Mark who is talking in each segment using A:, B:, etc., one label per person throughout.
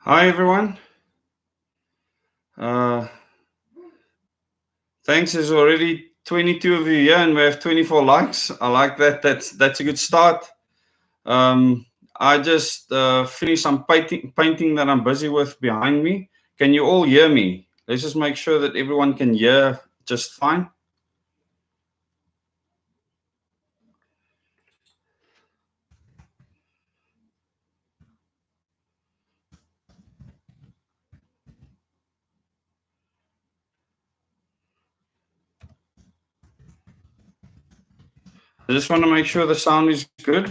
A: Hi everyone. Uh, Thanks. There's already 22 of you here, and we have 24 likes. I like that. That's a good start. Um, I just finished some painting that I'm busy with behind me. Can you all hear me? Let's just make sure that everyone can hear just fine. I just want to make sure the sound is good.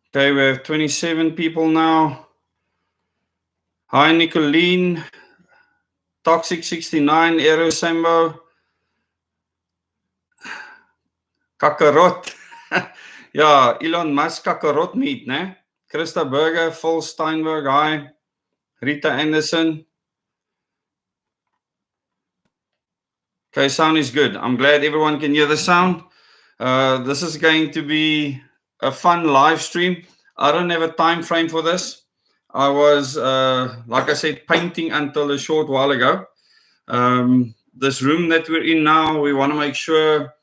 A: Okay, we have 27 people now. Hi, Nicolene, Toxic 69, Aero Sambo, Kakarot. Ja, Elon Musk kakarot meat, né? Christa Burger, Phil Steinberg, hi. Rita Anderson. Okay, sound is good. I'm glad everyone can hear the sound. This is going to be a fun live stream. I don't have a time frame for this. I was, like I said, painting until a short while ago. This room that we're in now, we want to make sure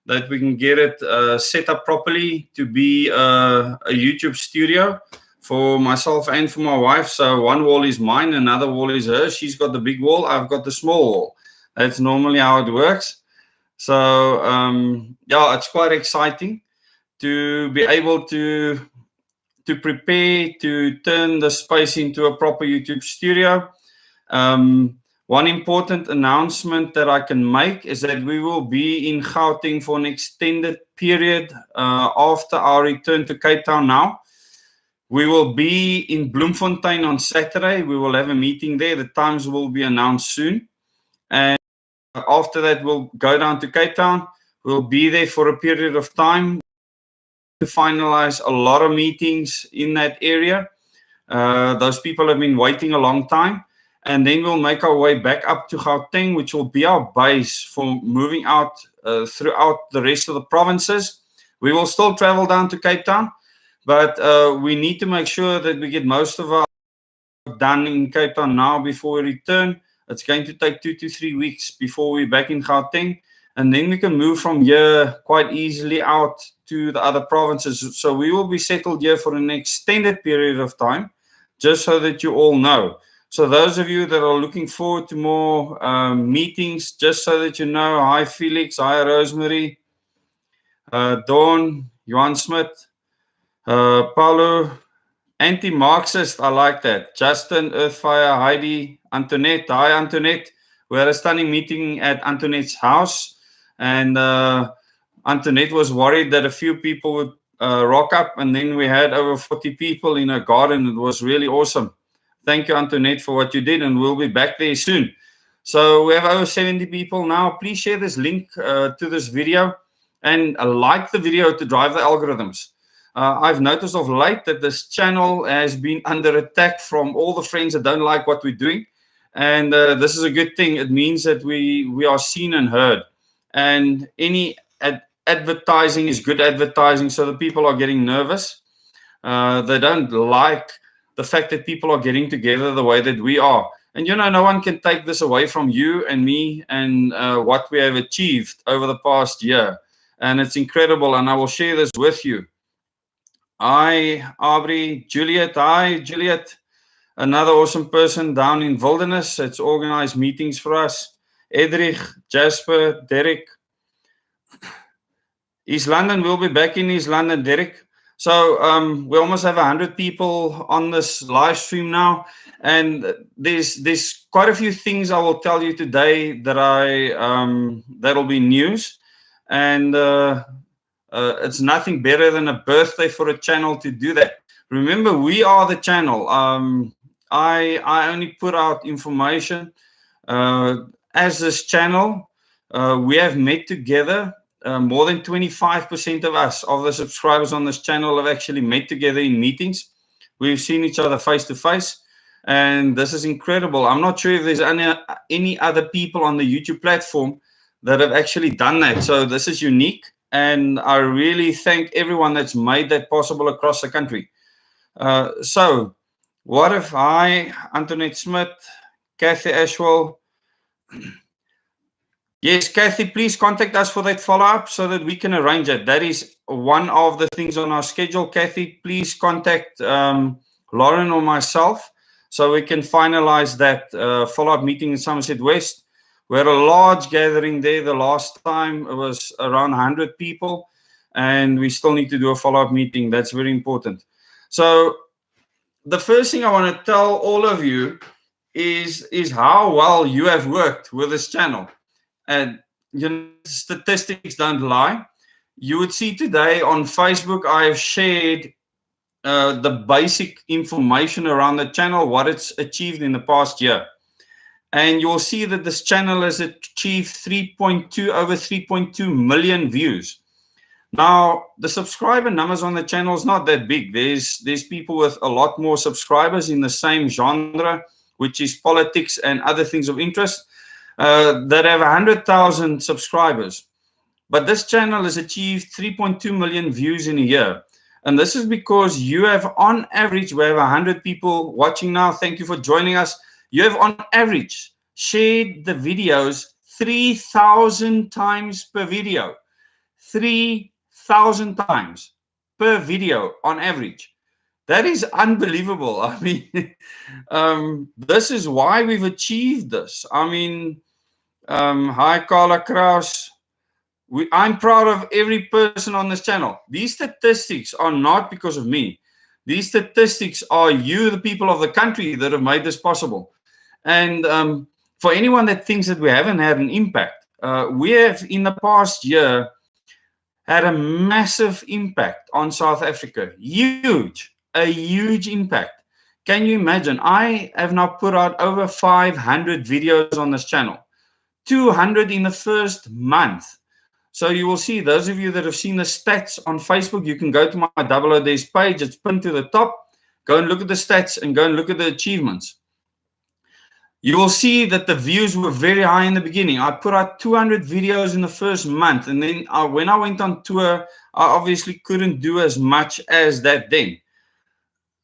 A: that we can get it set up properly to be a YouTube studio for myself and for my wife. So one wall is mine, another wall is hers. She's got the big wall, I've got the small wall. That's normally how it works. So yeah, it's quite exciting to be able to prepare to turn the space into a proper YouTube studio. One important announcement that I can make is that we will be in Gauteng for an extended period after our return to Cape Town now. We will be in Bloemfontein on Saturday. We will have a meeting there. The times will be announced soon. And after that, we'll go down to Cape Town. We'll be there for a period of time to finalize a lot of meetings in that area. Those people have been waiting a long time. And then we'll make our way back up to Gauteng, which will be our base for moving out throughout the rest of the provinces. We will still travel down to Cape Town, but we need to make sure that we get most of our done in Cape Town now before we return. It's going to take 2 to 3 weeks before we're back in Gauteng. And then we can move from here quite easily out to the other provinces. So we will be settled here for an extended period of time, just so that you all know. So those of you that are looking forward to more meetings, just so that you know, hi Felix, hi Rosemary, Dawn, Johan Smith, Paulo, anti-Marxist, I like that. Justin, Earthfire, Heidi, Antoinette. Hi, Antoinette. We had a stunning meeting at Antoinette's house, and Antoinette was worried that a few people would rock up, and then we had over 40 people in her garden. It was really awesome. Thank you, Antoinette, for what you did, and we'll be back there soon. So we have over 70 people now. Please share this link to this video and like the video to drive the algorithms. I've noticed of late that this channel has been under attack from all the friends that don't like what we're doing. And this is a good thing. It means that we are seen and heard. And any advertising is good advertising. So the people are getting nervous. They don't like the fact that people are getting together the way that we are. And you know, no one can take this away from you and me and what we have achieved over the past year. And it's incredible. And I will share this with you. Hi, Aubrey, Juliet. Hi, Juliet. Another awesome person down in Wilderness. It's organized meetings for us. Edrich, Jasper, Derek. East London, we'll be back in East London, Derek. So we almost have 100 people on this live stream now. And there's quite a few things I will tell you today that that'll be news. And it's nothing better than a birthday for a channel to do that. Remember, we are the channel. I only put out information as this channel. We have met together. More than 25% of us, of the subscribers on this channel, have actually met together in meetings. We've seen each other face to face, and this is incredible. I'm not sure if there's any other people on the YouTube platform that have actually done that. So this is unique. And I really thank everyone that's made that possible across the country. So, what if I, Antoinette Smith, Kathy Ashwell, yes, Kathy, please contact us for that follow up so that we can arrange it. That is one of the things on our schedule. Kathy, please contact Lauren or myself so we can finalize that follow up meeting in Somerset West. We had a large gathering there the last time, it was around 100 people, and we still need to do a follow up meeting. That's very important. So, the first thing I want to tell all of you is how well you have worked with this channel. And you know, statistics don't lie. You would see today on Facebook, I have shared the basic information around the channel, what it's achieved in the past year. And you'll see that this channel has achieved over 3.2 million views. Now, the subscriber numbers on the channel is not that big. There's people with a lot more subscribers in the same genre, which is politics and other things of interest, that have 100,000 subscribers. But this channel has achieved 3.2 million views in a year. And this is because you have, on average, we have 100 people watching now. Thank you for joining us. You have, on average, shared the videos 3,000 times per video. 3,000 times per video on average. That is unbelievable. I mean, this is why we've achieved this. I mean, hi, Carla Kraus. I'm proud of every person on this channel. These statistics are not because of me. These statistics are you, the people of the country, that have made this possible. And for anyone that thinks that we haven't had an impact, we have in the past year had a massive impact on South Africa. A huge impact. Can you imagine? I have now put out over 500 videos on this channel, 200 in the first month. So you will see, those of you that have seen the stats on Facebook, you can go to my Double O Days page. It's pinned to the top. Go and look at the stats and go and look at the achievements. You will see that the views were very high in the beginning. I put out 200 videos in the first month. And then when I went on tour, I obviously couldn't do as much as that then.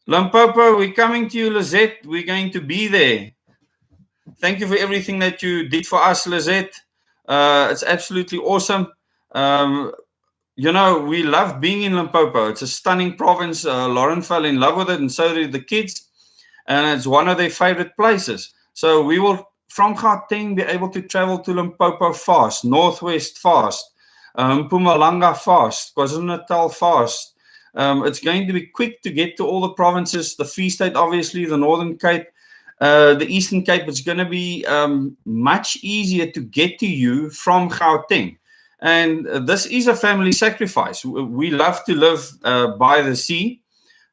A: Limpopo, we're coming to you, Lizette. We're going to be there. Thank you for everything that you did for us, Lizette. It's absolutely awesome. You know, we love being in Limpopo. It's a stunning province. Lauren fell in love with it, and so did the kids. And it's one of their favorite places. So we will, from Gauteng, be able to travel to Limpopo fast, Northwest fast, Mpumalanga fast, KwaZulu-Natal fast. It's going to be quick to get to all the provinces, the Free State, obviously, the Northern Cape, the Eastern Cape. It's going to be much easier to get to you from Gauteng. And this is a family sacrifice. We love to live by the sea.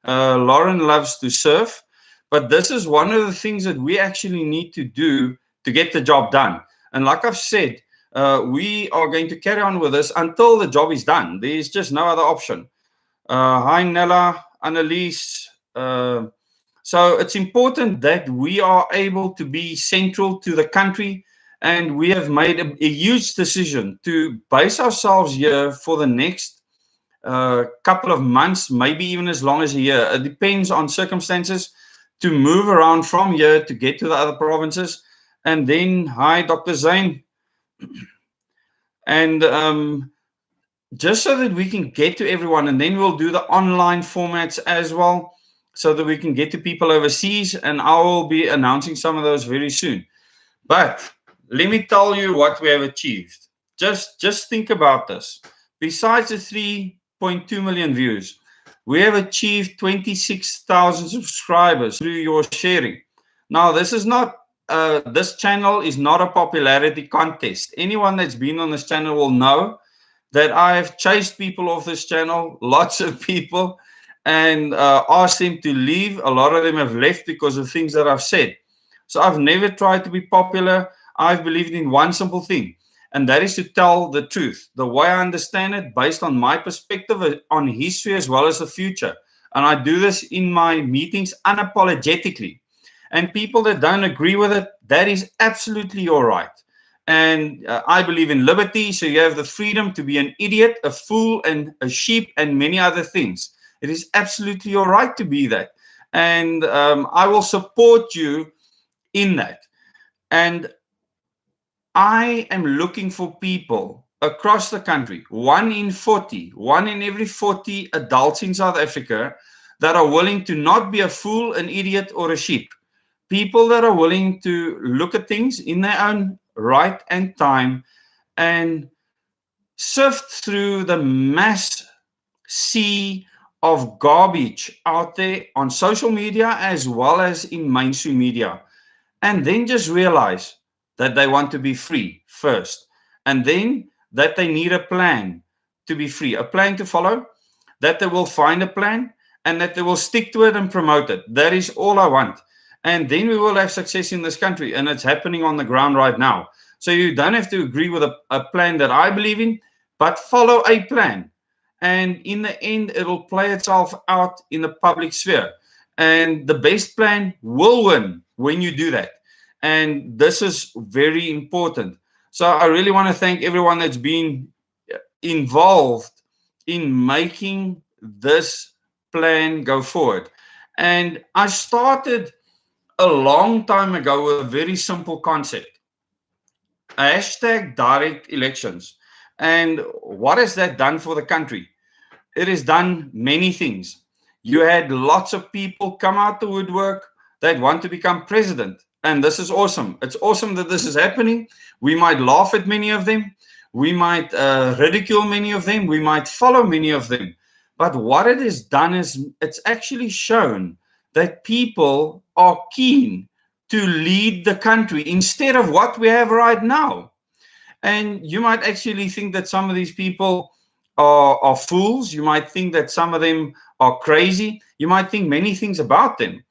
A: Lauren loves to surf. But this is one of the things that we actually need to do to get the job done. And like I've said, we are going to carry on with this until the job is done. There's just no other option. Hi, Nella, Annalise. So it's important that we are able to be central to the country. And we have made a huge decision to base ourselves here for the next couple of months, maybe even as long as a year. It depends on circumstances, to move around from here to get to the other provinces. And then, hi, Dr. Zain. And just so that we can get to everyone, and then we'll do the online formats as well, so that we can get to people overseas. And I will be announcing some of those very soon. But let me tell you what we have achieved. Just think about this. Besides the 3.2 million views, we have achieved 26,000 subscribers through your sharing. Now, this is not, this channel is not a popularity contest. Anyone that's been on this channel will know that I have chased people off this channel, lots of people, and asked them to leave. A lot of them have left because of things that I've said. So I've never tried to be popular. I've believed in one simple thing, and that is to tell the truth, the way I understand it, based on my perspective on history as well as the future. And I do this in my meetings unapologetically. And people that don't agree with it, that is absolutely all right. And I believe in liberty, so you have the freedom to be an idiot, a fool, and a sheep, and many other things. It is absolutely your right to be that. And I will support you in that. And I am looking for people across the country, one in every 40 adults in South Africa, that are willing to not be a fool, an idiot, or a sheep. People that are willing to look at things in their own right and time and sift through the mass sea of garbage out there on social media as well as in mainstream media, and then just realize that they want to be free first, and then that they need a plan to be free, a plan to follow, that they will find a plan and that they will stick to it and promote it. That is all I want. And then we will have success in this country. And it's happening on the ground right now. So you don't have to agree with a plan that I believe in, but follow a plan. And in the end, it'll play itself out in the public sphere. And the best plan will win when you do that. And this is very important. So I really want to thank everyone that's been involved in making this plan go forward. And I started a long time ago with a very simple concept: hashtag direct elections. And what has that done for the country? It has done many things. You had lots of people come out the woodwork that want to become president. And this is awesome. It's awesome that this is happening. We might laugh at many of them. We might ridicule many of them. We might follow many of them. But what it has done is it's actually shown that people are keen to lead the country instead of what we have right now. And you might actually think that some of these people are fools. You might think that some of them are crazy. You might think many things about them.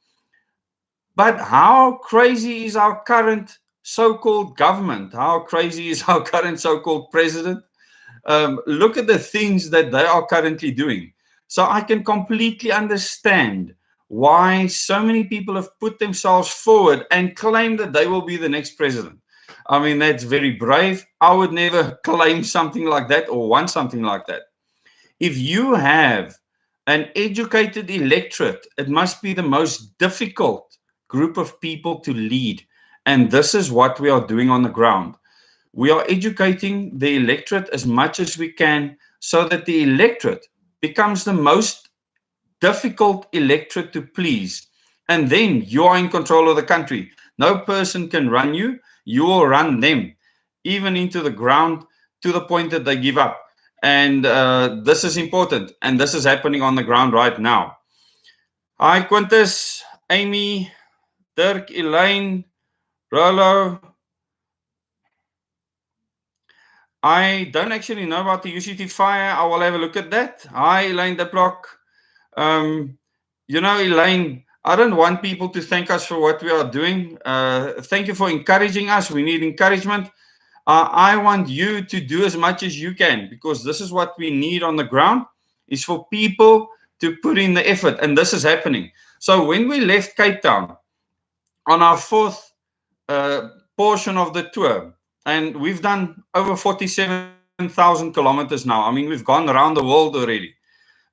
A: But how crazy is our current so called government? How crazy is our current so called president? Look at the things that they are currently doing. So I can completely understand why so many people have put themselves forward and claim that they will be the next president. I mean, that's very brave. I would never claim something like that or want something like that. If you have an educated electorate, it must be the most difficult group of people to lead. And this is what we are doing on the ground. We are educating the electorate as much as we can so that the electorate becomes the most difficult electorate to please. And then you are in control of the country. No person can run you. You will run them, even into the ground, to the point that they give up. And this is important. And this is happening on the ground right now. Hi, Quintus, Amy, Dirk, Elaine, Rolo. I don't actually know about the UCT fire. I will have a look at that. Hi, Elaine de Block. Um, Elaine, I don't want people to thank us for what we are doing. Thank you for encouraging us. We need encouragement. I want you to do as much as you can, because this is what we need on the ground, is for people to put in the effort. And this is happening. So when we left Cape Town on our fourth portion of the tour, and we've done over 47,000 kilometers now. I mean, we've gone around the world already.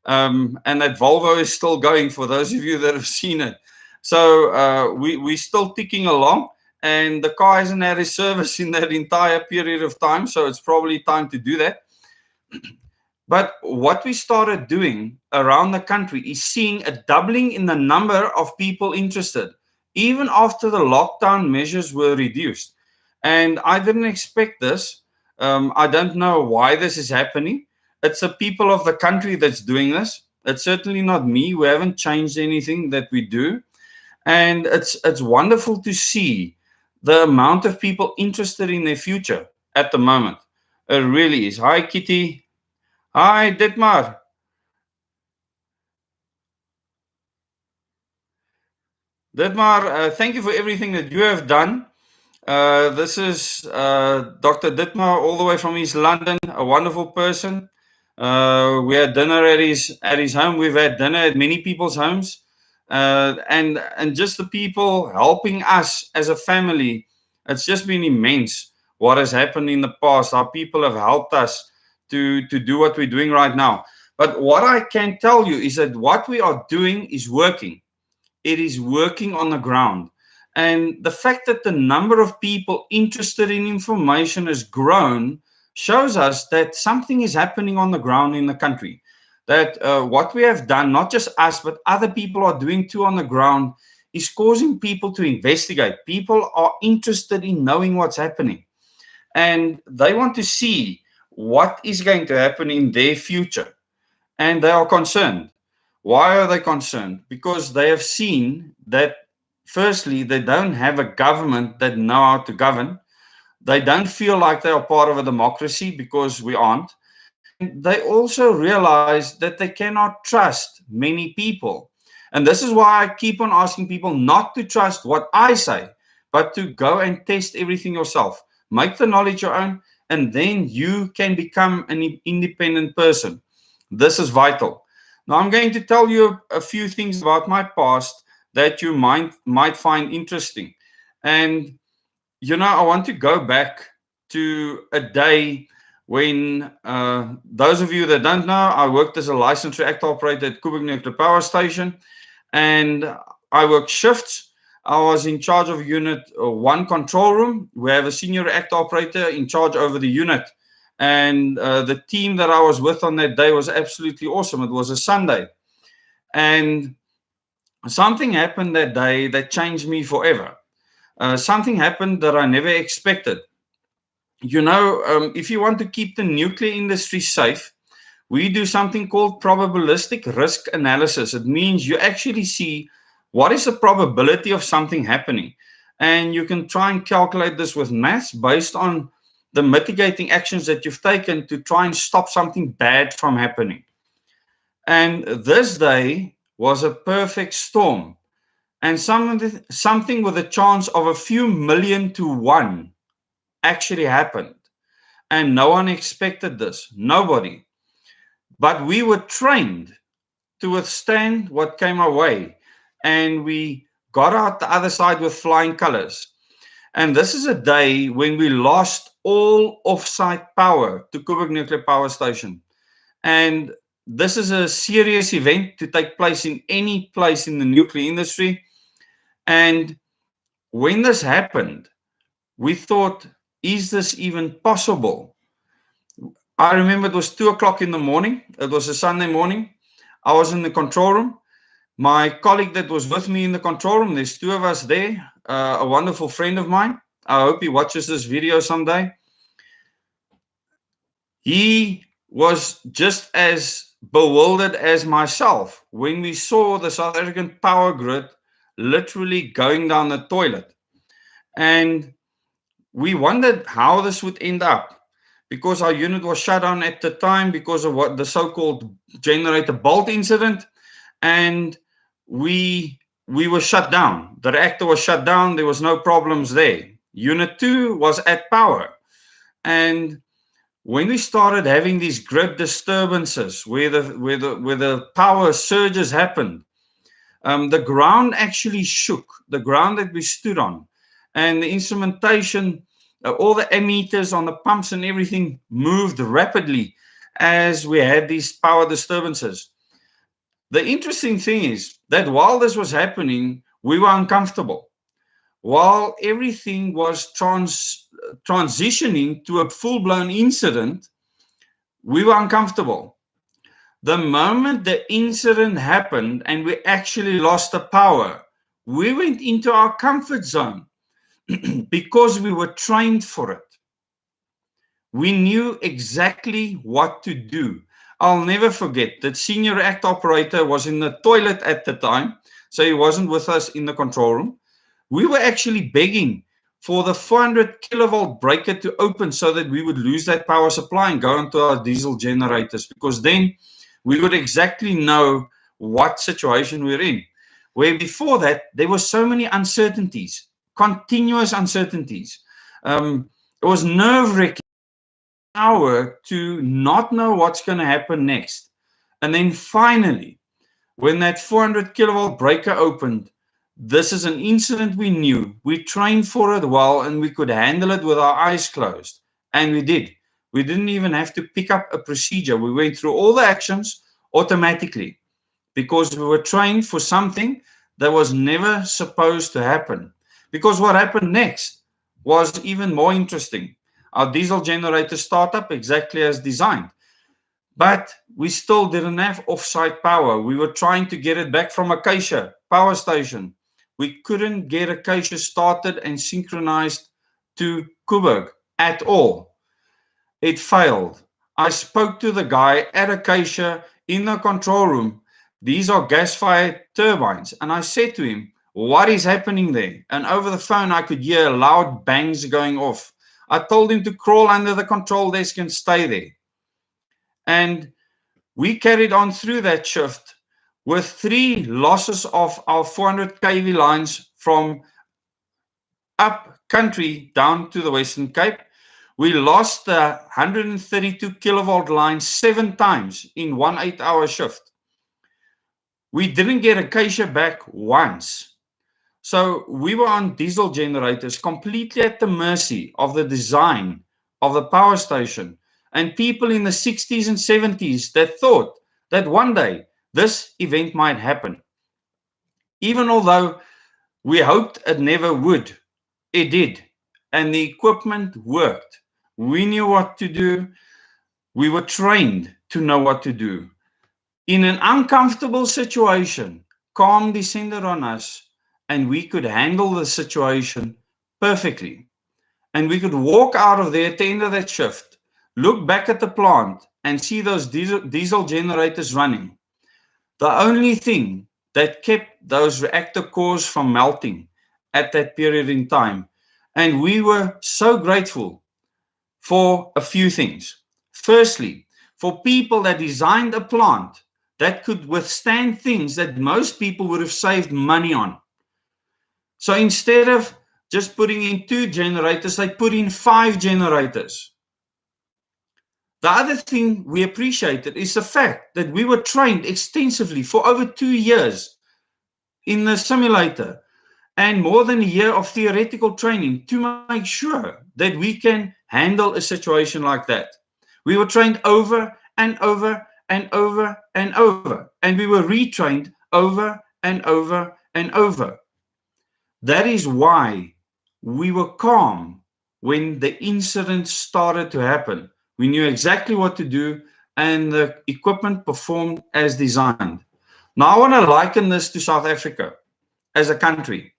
A: And that Volvo is still going, for those of you that have seen it. So we're still ticking along, and the car hasn't had a service in that entire period of time. So it's probably time to do that. But what we started doing around the country is seeing a doubling in the number of people interested, even after the lockdown measures were reduced. And I didn't expect this. I don't know why this is happening. It's the people of the country that's doing this. It's certainly not me. We haven't changed anything that we do. And it's wonderful to see the amount of people interested in their future at the moment. It really is. Hi, Kitty. Hi, Ditmar. Ditmar, thank you for everything that you have done. This is Dr. Ditmar, all the way from East London, a wonderful person. We had dinner at his home. We've had dinner at many people's homes, and just the people helping us as a family. It's just been immense. what has happened in the past, how people have helped us to do what we're doing right now. But what I can tell you is that what we are doing is working. It is working on the ground. And the fact that the number of people interested in information has grown shows us that something is happening on the ground in the country. That what we have done, not just us, but other people are doing too on the ground, is causing people to investigate. People are interested in knowing what's happening, and they want to see what is going to happen in their future, and they are concerned. Why are they concerned? Because they have seen that, firstly, they don't have a government that know how to govern. They don't feel like they are part of a democracy because we aren't. And they also realize that they cannot trust many people. And this is why I keep on asking people not to trust what I say, but to go and test everything yourself. Make the knowledge your own, and then you can become an independent person. This is vital. Now, I'm going to tell you a few things about my past that you might find interesting. And I want to go back to a day when, those of you that don't know, I worked as a licensed reactor operator at Kubic Nuclear Power Station, and I worked shifts. I was in charge of unit one control room. We have a senior reactor operator in charge over the unit. And the team that I was with on that day was absolutely awesome. It was a Sunday. And something happened that day that changed me forever. Something happened that I never expected. If you want to keep the nuclear industry safe, we do something called probabilistic risk analysis. It means you actually see what is the probability of something happening. And you can try and calculate this with maths based on the mitigating actions that you've taken to try and stop something bad from happening. And this day was a perfect storm. And something with a chance of a few million to one actually happened. And no one expected this. Nobody. But we were trained to withstand what came our way. And we got out the other side with flying colors. And this is a day when we lost all off-site power to Kubic Nuclear Power Station. And this is a serious event to take place in any place in the nuclear industry. And when this happened, we thought, is this even possible? I remember it was 2 o'clock in the morning. It was a Sunday morning. I was in the control room. My colleague that was with me in the control room, there's two of us there, a wonderful friend of mine. I hope he watches this video someday. He was just as bewildered as myself when we saw the South African power grid literally going down the toilet. And we wondered how this would end up, because our unit was shut down at the time because of what the so-called generator bolt incident. And we were shut down. The reactor was shut down. There was no problems there. Unit 2 was at power. And when we started having these grid disturbances where the power surges happened, the ground actually shook, the ground that we stood on, and the instrumentation, all the ammeters on the pumps and everything moved rapidly as we had these power disturbances. The interesting thing is that while this was happening, we were uncomfortable. While everything was transitioning to a full-blown incident, we were uncomfortable. The moment the incident happened and we actually lost the power, we went into our comfort zone because we were trained for it. We knew exactly what to do. I'll never forget that senior reactor operator was in the toilet at the time, so he wasn't with us in the control room. We were actually begging for the 400 kilovolt breaker to open so that we would lose that power supply and go into our diesel generators, because then we would exactly know what situation we're in. Where before that, there were so many uncertainties, continuous uncertainties. It was nerve-wracking hour to not know what's going to happen next. And then finally, when that 400 kilovolt breaker opened, This is an incident we knew. We trained for it well and we could handle it with our eyes closed. And we did. We didn't even have to pick up a procedure. We went through all the actions automatically because we were trained for something that was never supposed to happen. Because what happened next was even more interesting. Our diesel generator startup exactly as designed. But we still didn't have off-site power. We were trying to get it back from Acacia power station. We couldn't get Acacia started and synchronized to Coburg at all. It failed. I spoke to the guy at Acacia in the control room. These are gas-fired turbines. And I said to him, what is happening there? And over the phone, I could hear loud bangs going off. I told him to crawl under the control desk and stay there. And we carried on through that shift with 3 losses of our 400 kV lines from up country down to the Western Cape. We lost the 132 kilovolt line 7 times in one 8-hour shift. We didn't get Acacia back once. So we were on diesel generators completely at the mercy of the design of the power station and people in the 60s and 70s that thought that one day this event might happen. Even although we hoped it never would, it did. And the equipment worked. We knew what to do. We were trained to know what to do. In an uncomfortable situation, calm descended on us and we could handle the situation perfectly. And we could walk out of there at the end of that shift, look back at the plant and see those diesel generators running. The only thing that kept those reactor cores from melting at that period in time. And we were so grateful for a few things. Firstly, for people that designed a plant that could withstand things that most people would have saved money on. So instead of just putting in 2 generators, they put in 5 generators. The other thing we appreciated is the fact that we were trained extensively for over 2 years in the simulator and more than a year of theoretical training to make sure that we can handle a situation like that. We were trained over and over and over and over, and we were retrained over and over and over. That is why we were calm when the incident started to happen. We knew exactly what to do, and the equipment performed as designed. Now, I want to liken this to South Africa as a country.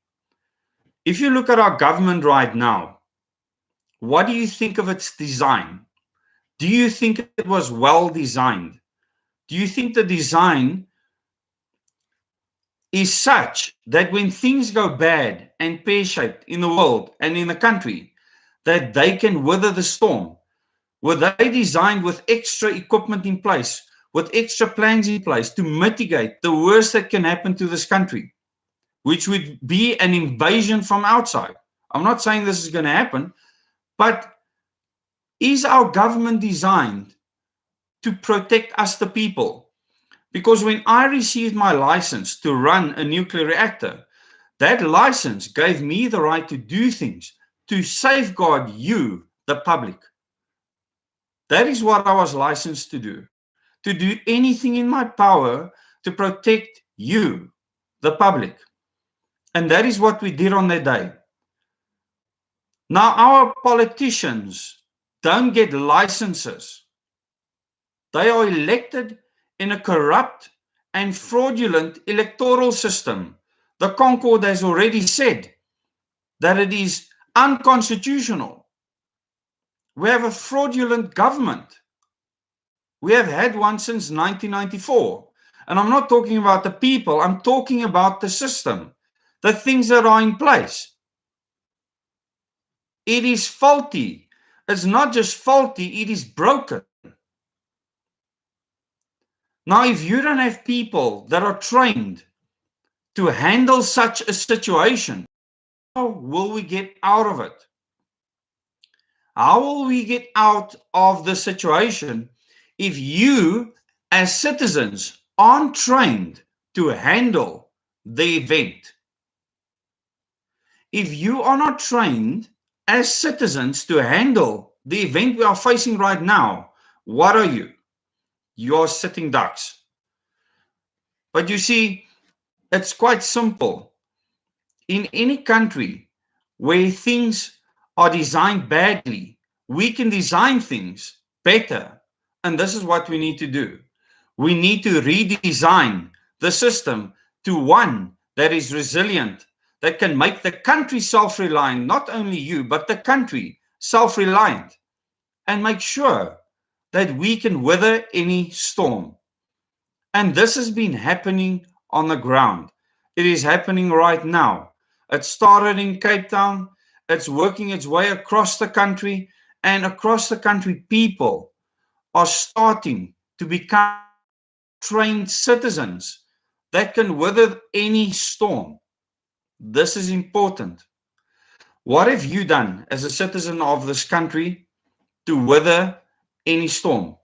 A: If you look at our government right now, what do you think of its design? Do you think it was well designed? Do you think the design is such that when things go bad and pear-shaped in the world and in the country, that they can weather the storm? Were they designed with extra equipment in place, with extra plans in place to mitigate the worst that can happen to this country, which would be an invasion from outside? I'm not saying this is going to happen, but is our government designed to protect us, the people? Because when I received my license to run a nuclear reactor, that license gave me the right to do things to safeguard you, the public. That is what I was licensed to do anything in my power to protect you, the public. And that is what we did on that day. Now, our politicians don't get licenses. They are elected in a corrupt and fraudulent electoral system. The Concord has already said that it is unconstitutional. We have a fraudulent government. We have had one since 1994. And I'm not talking about the people, I'm talking about the system, the things that are in place. It is faulty. It's not just faulty, it is broken. Now, if you don't have people that are trained to handle such a situation, how will we get out of it? How will we get out of the situation if you, as citizens, aren't trained to handle the event? If you are not trained as citizens to handle the event we are facing right now, what are you? You are sitting ducks. But you see, it's quite simple. In any country where things are designed badly, we can design things better. And this is what we need to do. We need to redesign the system to one that is resilient, that can make the country self reliant, not only you, but the country self reliant, and make sure that we can weather any storm. And this has been happening on the ground. It is happening right now. It started in Cape Town, it's working its way across the country, and across the country, people are starting to become trained citizens that can weather any storm. This is important. What have you done as a citizen of this country to weather any storm,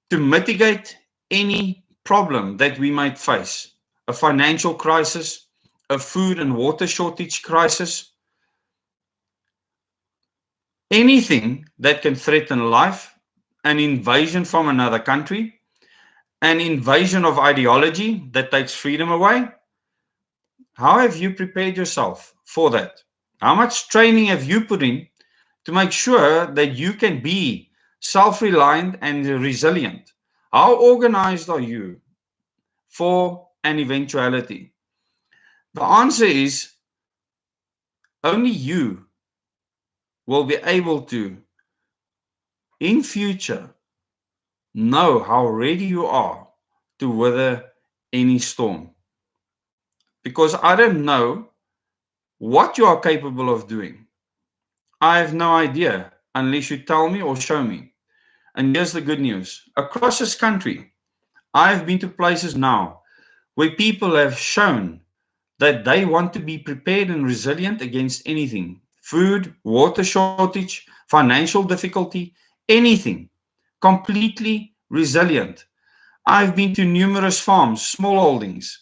A: to mitigate any problem that we might face? A financial crisis, a food and water shortage crisis, anything that can threaten life, an invasion from another country, an invasion of ideology that takes freedom away. How have you prepared yourself for that? How much training have you put in to make sure that you can be self reliant and resilient? How organized are you for an eventuality? The answer is only you will be able to, in future, know how ready you are to weather any storm. Because I don't know what you are capable of doing. I have no idea unless you tell me or show me. And here's the good news. Across this country, I have been to places now where people have shown that they want to be prepared and resilient against anything: food, water shortage, financial difficulty, anything. Completely resilient. I've been to numerous farms, smallholdings,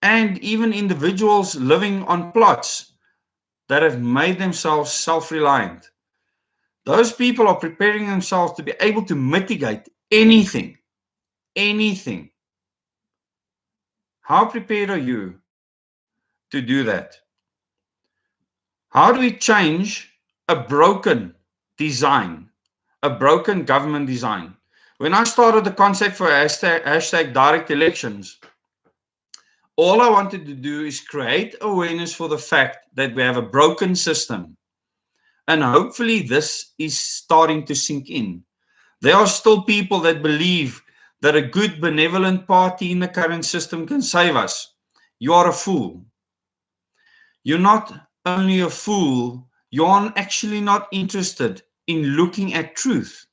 A: and even individuals living on plots that have made themselves self reliant. Those people are preparing themselves to be able to mitigate anything. Anything. How prepared are you to do that? How do we change a broken design, a broken government design? When I started the concept for hashtag direct elections, all I wanted to do is create awareness for the fact that we have a broken system. And hopefully, this is starting to sink in. There are still people that believe that a good, benevolent party in the current system can save us. You are a fool. You're not only a fool, you're actually not interested in looking at truth.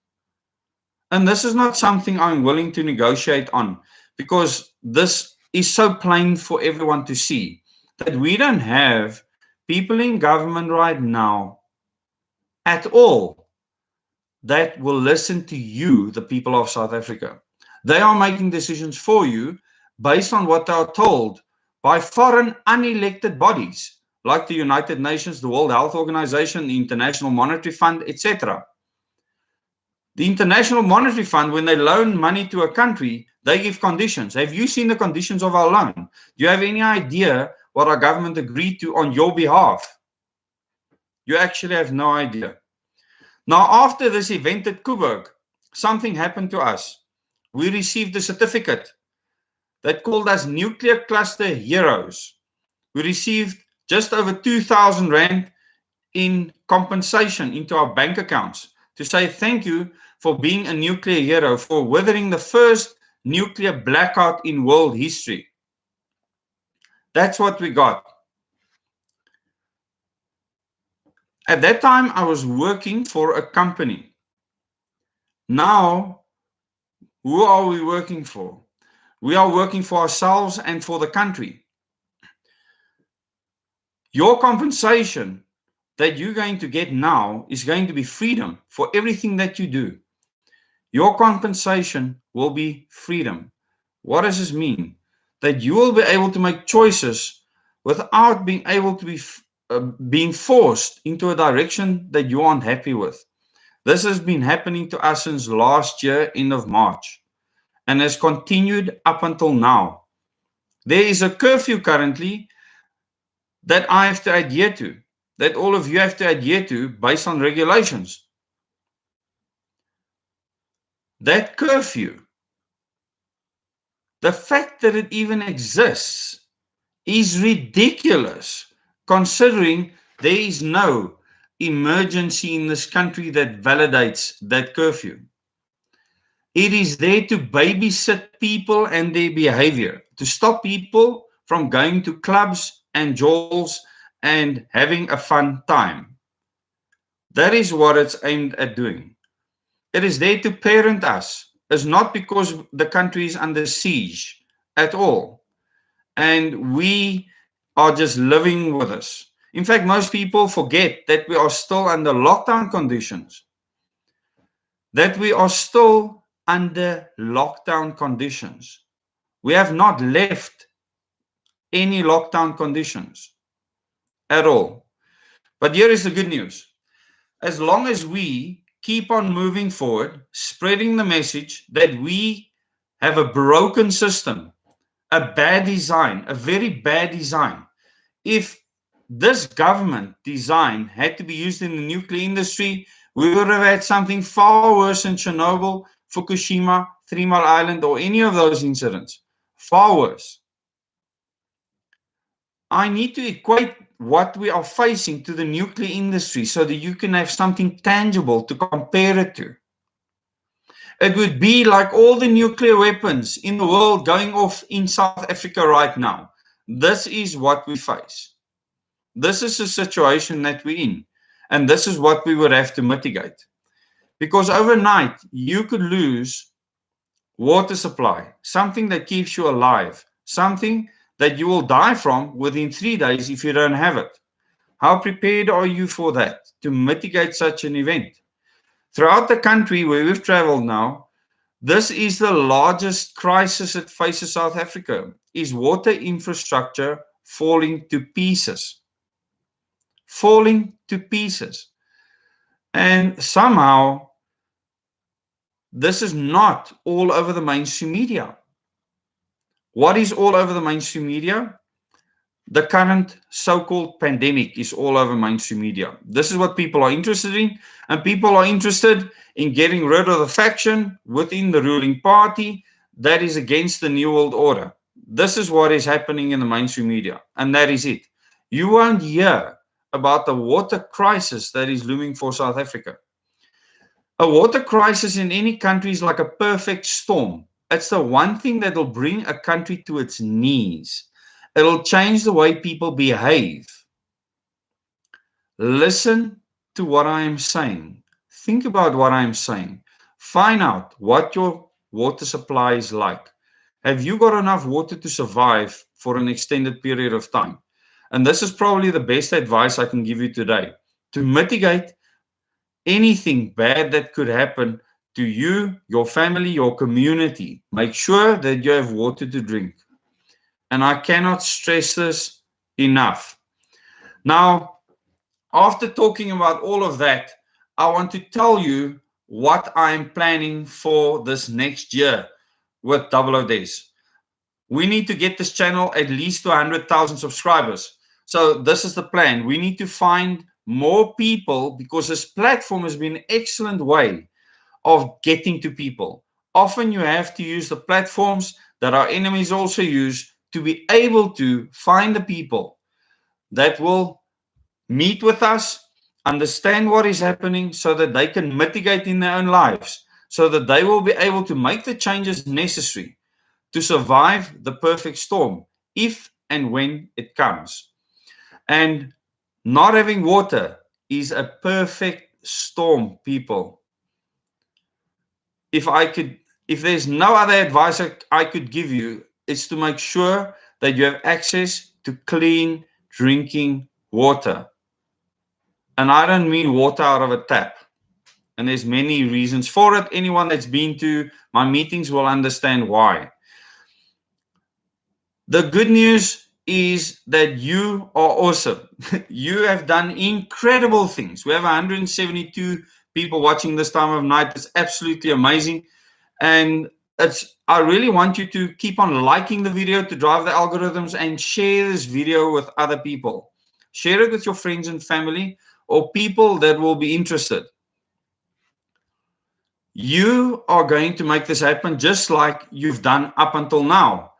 A: And this is not something I'm willing to negotiate on, because this is so plain for everyone to see that we don't have people in government right now at all that will listen to you, the people of South Africa. They are making decisions for you based on what they are told by foreign unelected bodies like the United Nations, the World Health Organization, the International Monetary Fund, etc. The International Monetary Fund, when they loan money to a country, they give conditions. Have you seen the conditions of our loan? Do you have any idea what our government agreed to on your behalf? You actually have no idea. Now, after this event at Coburg, something happened to us. We received a certificate that called us nuclear cluster heroes. We received just over 2,000 Rand in compensation into our bank accounts to say thank you for being a nuclear hero, for weathering the first nuclear blackout in world history. That's what we got. At that time, I was working for a company. Now, who are we working for? We are working for ourselves and for the country. Your compensation that you're going to get now is going to be freedom for everything that you do. Your compensation will be freedom. What does this mean? That you will be able to make choices without being able to be being forced into a direction that you aren't happy with. This has been happening to us since last year, end of March, and has continued up until now. There is a curfew currently that I have to adhere to, that all of you have to adhere to based on regulations. That curfew, the fact that it even exists, is ridiculous considering there is no emergency in this country that validates that curfew. It is there to babysit people and their behavior, to stop people from going to clubs and jewels and having a fun time. That is what it's aimed at doing. It is there to parent us. It's not because the country is under siege at all. And we are just living with this. In fact, most people forget that we are still under lockdown conditions, that we are still under lockdown conditions. We have not left any lockdown conditions at all. But here is the good news. As long as we keep on moving forward, spreading the message that we have a broken system, a bad design, a very bad design. If this government design had to be used in the nuclear industry, we would have had something far worse than Chernobyl, Fukushima, 3 Mile Island, or any of those incidents. Far worse. I need to equate what we are facing to the nuclear industry so that you can have something tangible to compare it to. It would be like all the nuclear weapons in the world going off in South Africa right now. This is what we face. This is the situation that we're in. And this is what we would have to mitigate. Because overnight, you could lose water supply, something that keeps you alive, something that you will die from within 3 days if you don't have it. How prepared are you for that, to mitigate such an event? Throughout the country where we've traveled now, this is the largest crisis that faces South Africa, is water infrastructure falling to pieces. Falling to pieces. And somehow, this is not all over the mainstream media. What is all over the mainstream media? The current so-called pandemic is all over mainstream media. This is what people are interested in, and people are interested in getting rid of the faction within the ruling party that is against the New World Order. This is what is happening in the mainstream media, and that is it. You won't hear about the water crisis that is looming for South Africa. A water crisis in any country is like a perfect storm. It's the one thing that will bring a country to its knees. It'll change the way people behave. Listen to what I am saying. Think about what I am saying. Find out what your water supply is like. Have you got enough water to survive for an extended period of time? And this is probably the best advice I can give you today. To mitigate anything bad that could happen to you, your family, your community, make sure that you have water to drink. And I cannot stress this enough. Now, after talking about all of that, I want to tell you what I'm planning for this next year with Double O Days. We need to get this channel at least to 100,000 subscribers. So this is the plan. We need to find more people because this platform has been an excellent way of getting to people. Often you have to use the platforms that our enemies also use to be able to find the people that will meet with us, understand what is happening so that they can mitigate in their own lives, so that they will be able to make the changes necessary to survive the perfect storm if and when it comes. And not having water is a perfect storm, people. If there's no other advice I could give you, it's to make sure that you have access to clean drinking water. And I don't mean water out of a tap. And there's many reasons for it. Anyone that's been to my meetings will understand why. The good news is that you are awesome. You have done incredible things. We have 172 people watching this time of night. It's absolutely amazing. And I really want you to keep on liking the video to drive the algorithms, and share this video with other people. Share it with your friends and family, or people that will be interested. You are going to make this happen just like you've done up until now.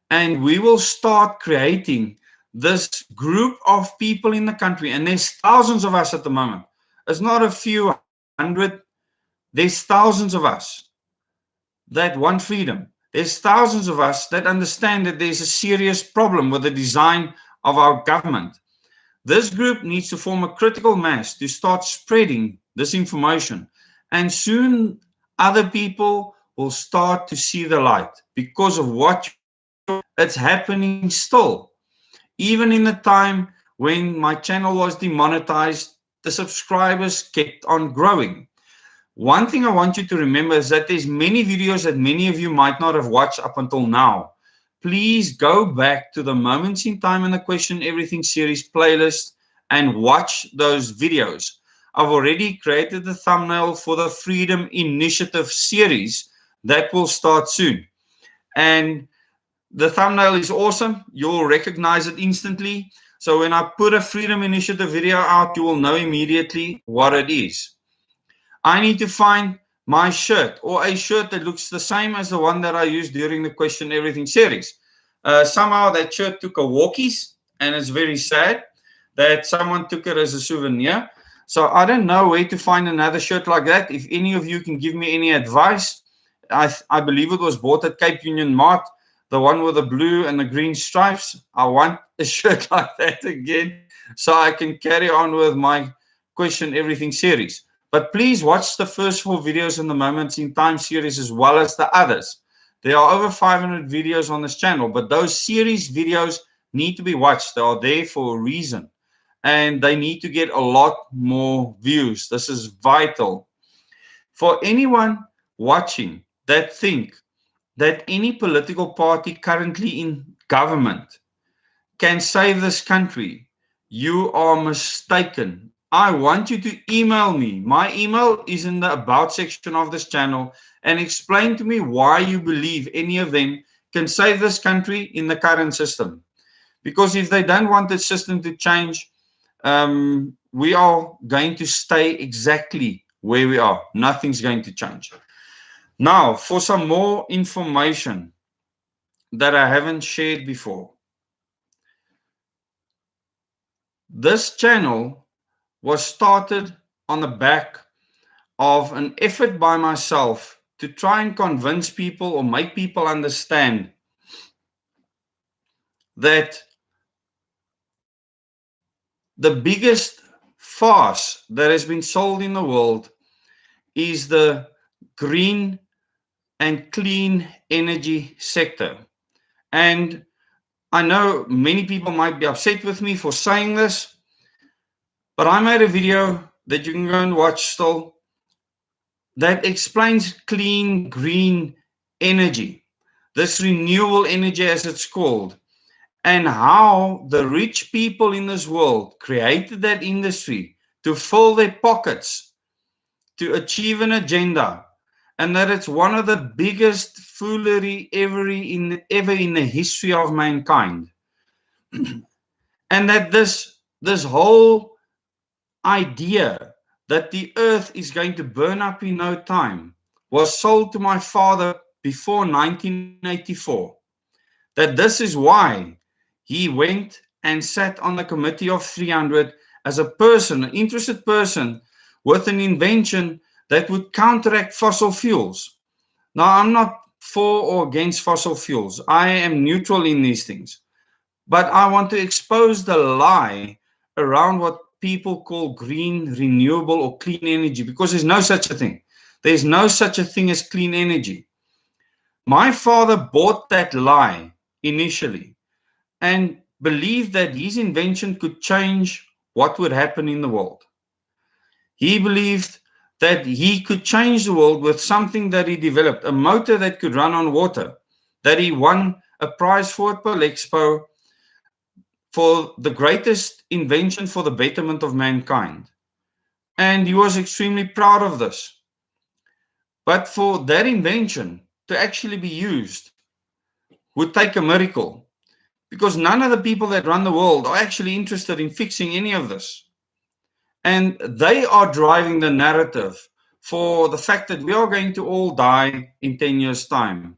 A: And we will start creating this group of people in the country. And there's thousands of us at the moment. It's not a few hundred. There's thousands of us that want freedom. There's thousands of us that understand that there's a serious problem with the design of our government. This group needs to form a critical mass to start spreading this information. And soon other people will start to see the light because of what it's happening still. Even in the time when my channel was demonetized, the subscribers kept on growing. One thing I want you to remember is that there's many videos that many of you might not have watched up until now. Please go back to the Moments in Time and the Question Everything series playlist and watch those videos. I've already created the thumbnail for the Freedom Initiative series that will start soon. And the thumbnail is awesome. You'll recognize it instantly. So when I put a Freedom Initiative video out, you will know immediately what it is. I need to find my shirt, or a shirt that looks the same as the one that I used during the Question Everything series. Somehow that shirt took a walkies, and it's very sad that someone took it as a souvenir. So I don't know where to find another shirt like that. If any of you can give me any advice, I believe it was bought at Cape Union Mart, the one with the blue and the green stripes. I want a shirt like that again so I can carry on with my Question Everything series. But please watch the first 4 videos in the Moments in Time series as well as the others. There are over 500 videos on this channel, but those series videos need to be watched. They are there for a reason, and they need to get a lot more views. This is vital. For anyone watching that think that any political party currently in government can save this country, you are mistaken. I want you to email me. My email is in the About section of this channel, and explain to me why you believe any of them can save this country in the current system. Because if they don't want the system to change, we are going to stay exactly where we are. Nothing's going to change. Now, for some more information that I haven't shared before. This channel was started on the back of an effort by myself to try and convince people or make people understand that the biggest farce that has been sold in the world is the green and clean energy sector. And I know many people might be upset with me for saying this, but I made a video that you can go and watch still that explains clean green energy, this renewable energy as it's called, and how the rich people in this world created that industry to fill their pockets, to achieve an agenda, and that it's one of the biggest foolery ever in the history of mankind. And that this whole idea that the earth is going to burn up in no time was sold to my father before 1984. That this is why he went and sat on the committee of 300 as a person, an interested person, with an invention that would counteract fossil fuels. Now, I'm not for or against fossil fuels. I am neutral in these things. But I want to expose the lie around what people call green, renewable, or clean energy, because there's no such a thing. There's no such a thing as clean energy. My father bought that lie initially and believed that his invention could change what would happen in the world. He believed that he could change the world with something that he developed, a motor that could run on water, that he won a prize for at Expo, for the greatest invention for the betterment of mankind. And he was extremely proud of this. But for that invention to actually be used would take a miracle, because none of the people that run the world are actually interested in fixing any of this. And they are driving the narrative for the fact that we are going to all die in 10 years' time.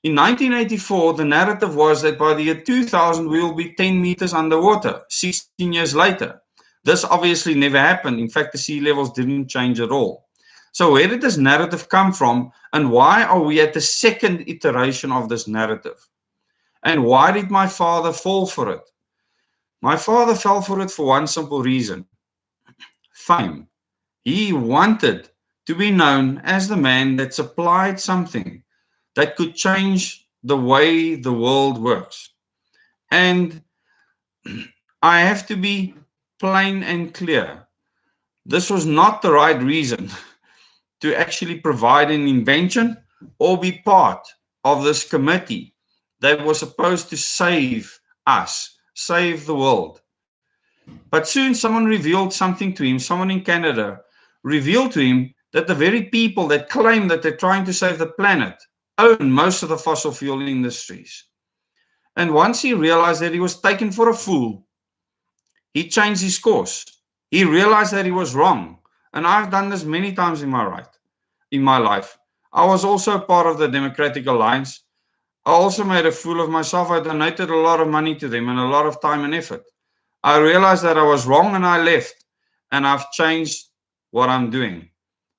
A: In 1984, the narrative was that by the year 2000, we will be 10 meters underwater, 16 years later. This obviously never happened. In fact, the sea levels didn't change at all. So where did this narrative come from, and why are we at the second iteration of this narrative? And why did my father fall for it? My father fell for it for one simple reason: fame. He wanted to be known as the man that supplied something that could change the way the world works. And I have to be plain and clear. This was not the right reason to actually provide an invention or be part of this committee that was supposed to save us, save the world. But soon someone revealed something to him, someone in Canada revealed to him that the very people that claim that they're trying to save the planet own most of the fossil fuel industries. And once he realized that he was taken for a fool, he changed his course. He realized that he was wrong. And I've done this many times in my life. I was also part of the Democratic Alliance. I also made a fool of myself. I donated a lot of money to them and a lot of time and effort. I realized that I was wrong and I left, and I've changed what I'm doing.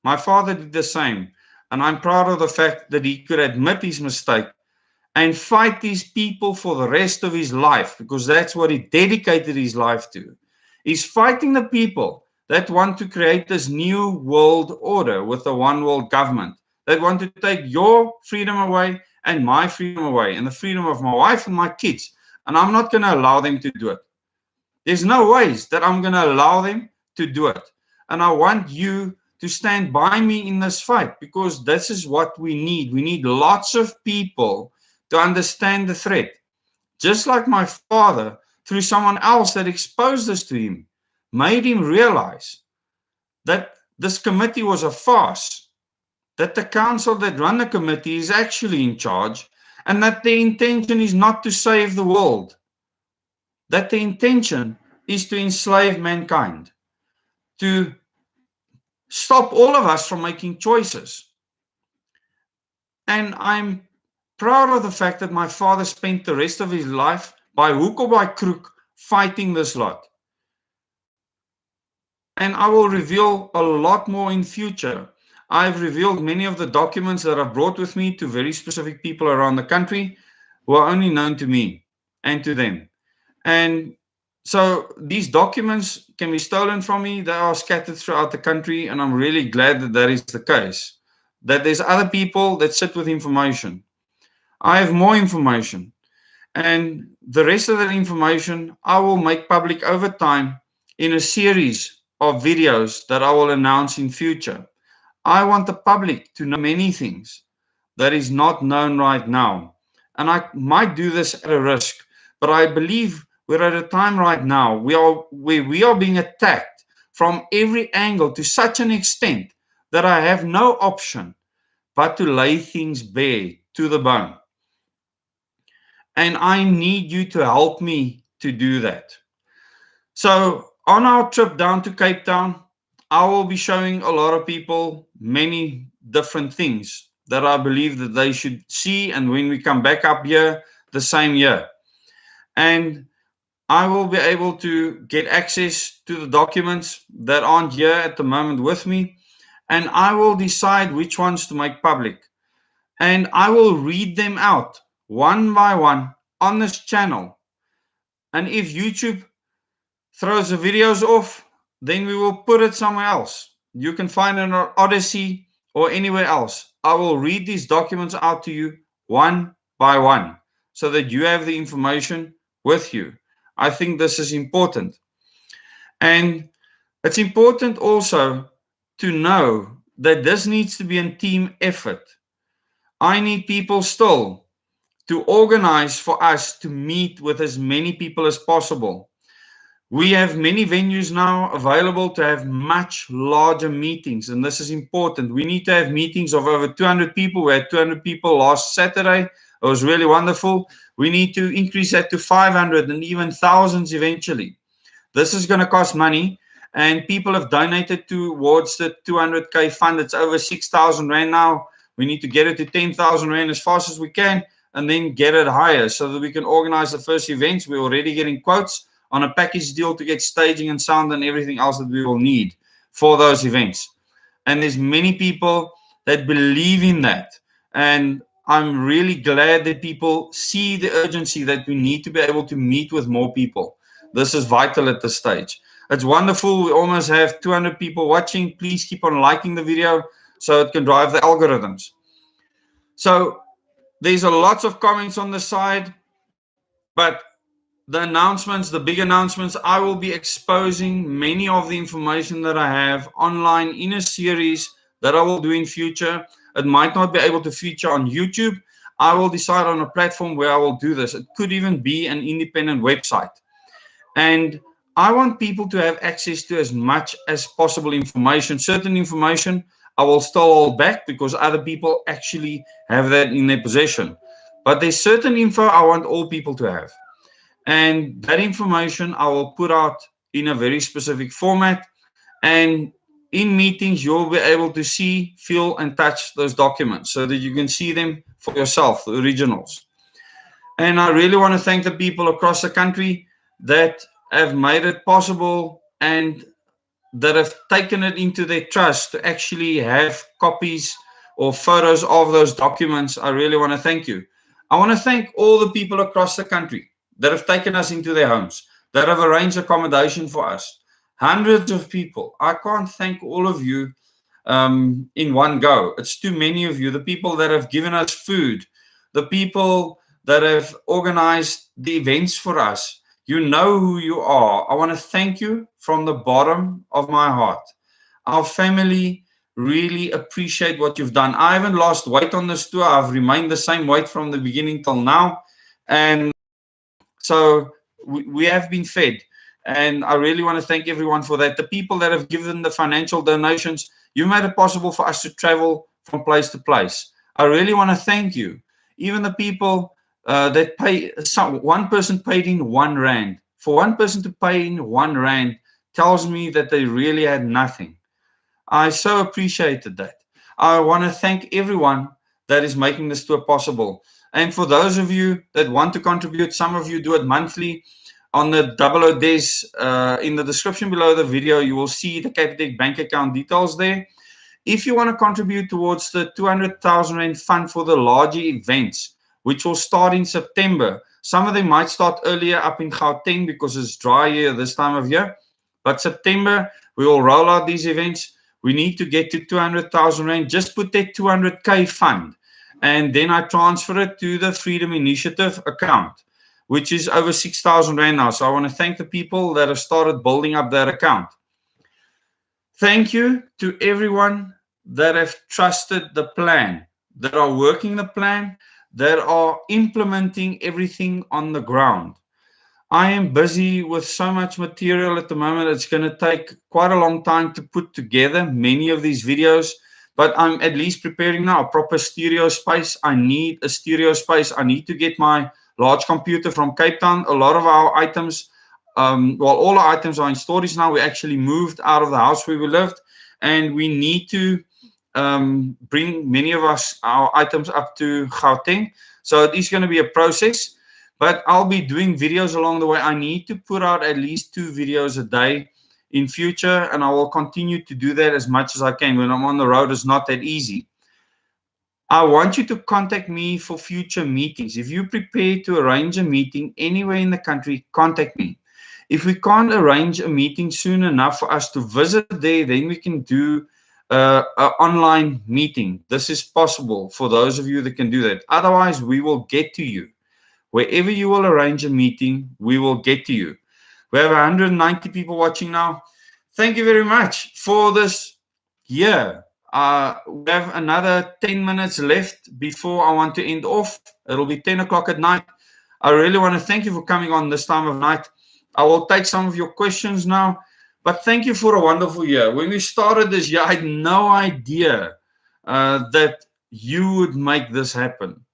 A: My father did the same, and I'm proud of the fact that he could admit his mistake and fight these people for the rest of his life, because that's what he dedicated his life to. He's fighting the people that want to create this new world order with a one world government, that want to take your freedom away and my freedom away, and the freedom of my wife and my kids. And I'm not going to allow them to do it. There's no ways that I'm going to allow them to do it. And I want you to stand by me in this fight, because this is what we need. We need lots of people to understand the threat. Just like my father, through someone else that exposed this to him, made him realize that this committee was a farce, that the council that run the committee is actually in charge, and that the intention is not to save the world, that the intention is to enslave mankind, to stop all of us from making choices. And I'm proud of the fact that my father spent the rest of his life, by hook or by crook, fighting this lot. And I will reveal a lot more in future. I've revealed many of the documents that I've brought with me to very specific people around the country who are only known to me and to them. And so these documents can be stolen from me. They are scattered throughout the country, and I'm really glad that that is the case, that there's other people that sit with information. I have more information, and the rest of that information I will make public over time in a series of videos that I will announce in future. I want the public to know many things that is not known right now. And I might do this at a risk, but I believe we're at a time right now where we are being attacked from every angle to such an extent that I have no option but to lay things bare to the bone. And I need you to help me to do that. So on our trip down to Cape Town, I will be showing a lot of people many different things that I believe that they should see. And when we come back up here the same year, and I will be able to get access to the documents that aren't here at the moment with me, and I will decide which ones to make public. And I will read them out one by one on this channel. And if YouTube throws the videos off, then we will put it somewhere else. You can find it on Odyssey or anywhere else. I will read these documents out to you one by one so that you have the information with you. I think this is important. And it's important also to know that this needs to be a team effort. I need people still to organize for us to meet with as many people as possible. We have many venues now available to have much larger meetings, and this is important. We need to have meetings of over 200 people. We had 200 people last Saturday. It was really wonderful. We need to increase that to 500 and even thousands eventually. This is going to cost money, and people have donated towards the 200K fund. It's over 6,000 Rand now. We need to get it to 10,000 Rand as fast as we can, and then get it higher so that we can organize the first events. We're already getting quotes on a package deal to get staging and sound and everything else that we will need for those events. And there's many people that believe in that. And I'm really glad that people see the urgency that we need to be able to meet with more people. This is vital at this stage. It's wonderful. We almost have 200 people watching. Please keep on liking the video so it can drive the algorithms. So there's a lots of comments on the side, but the announcements, the big announcements, I will be exposing many of the information that I have online in a series that I will do in future. It might not be able to feature on YouTube. I will decide on a platform where I will do this. It could even be an independent website. And I want people to have access to as much as possible information. Certain information I will still hold back because other people actually have that in their possession. But there's certain info I want all people to have. And that information I will put out in a very specific format. And in meetings, you'll be able to see, feel, and touch those documents so that you can see them for yourself, the originals. And I really want to thank the people across the country that have made it possible and that have taken it into their trust to actually have copies or photos of those documents. I really want to thank you. I want to thank all the people across the country that have taken us into their homes, that have arranged accommodation for us. Hundreds of people. I can't thank all of you in one go. It's too many of you. The people that have given us food, the people that have organized the events for us. You know who you are. I want to thank you from the bottom of my heart. Our family really appreciate what you've done. I haven't lost weight on this tour. I've remained the same weight from the beginning till now. And so we have been fed. And I really want to thank everyone for that. The people that have given the financial donations, you made it possible for us to travel from place to place. I really want to thank you. Even the people that pay, one person paid in R1. For one person to pay in R1 tells me that they really had nothing. I so appreciated that. I want to thank everyone that is making this tour possible. And for those of you that want to contribute, some of you do it monthly. On the 00 Des, in the description below the video, you will see the Capitec bank account details there. If you want to contribute towards the 200,000 Rand fund for the larger events, which will start in September, some of them might start earlier up in Gauteng because it's dry here this time of year. But September, we will roll out these events. We need to get to 200,000 Rand. Just put that 200K fund. And then I transfer it to the Freedom Initiative account, which is over 6,000 Rand now. So I want to thank the people that have started building up that account. Thank you to everyone that have trusted the plan, that are working the plan, that are implementing everything on the ground. I am busy with so much material at the moment. It's going to take quite a long time to put together many of these videos, but I'm at least preparing now a proper stereo space. I need a stereo space. I need to get my large computer from Cape Town. A lot of our items, all our items are in storage now. We actually moved out of the house where we lived, and we need to bring many of our items up to Gauteng. So it is going to be a process, but I'll be doing videos along the way. I need to put out at least 2 videos a day in future, and I will continue to do that as much as I can. When I'm on the road, it's not that easy. I want you to contact me for future meetings. If you prepare to arrange a meeting anywhere in the country, contact me. If we can't arrange a meeting soon enough for us to visit there, then we can do an online meeting. This is possible for those of you that can do that. Otherwise, we will get to you. Wherever you will arrange a meeting, we will get to you. We have 190 people watching now. Thank you very much for this year. We have another 10 minutes left before I want to end off. It'll be 10 o'clock at night. I really want to thank you for coming on this time of night. I will take some of your questions now, but thank you for a wonderful year. When we started this year, I had no idea that you would make this happen.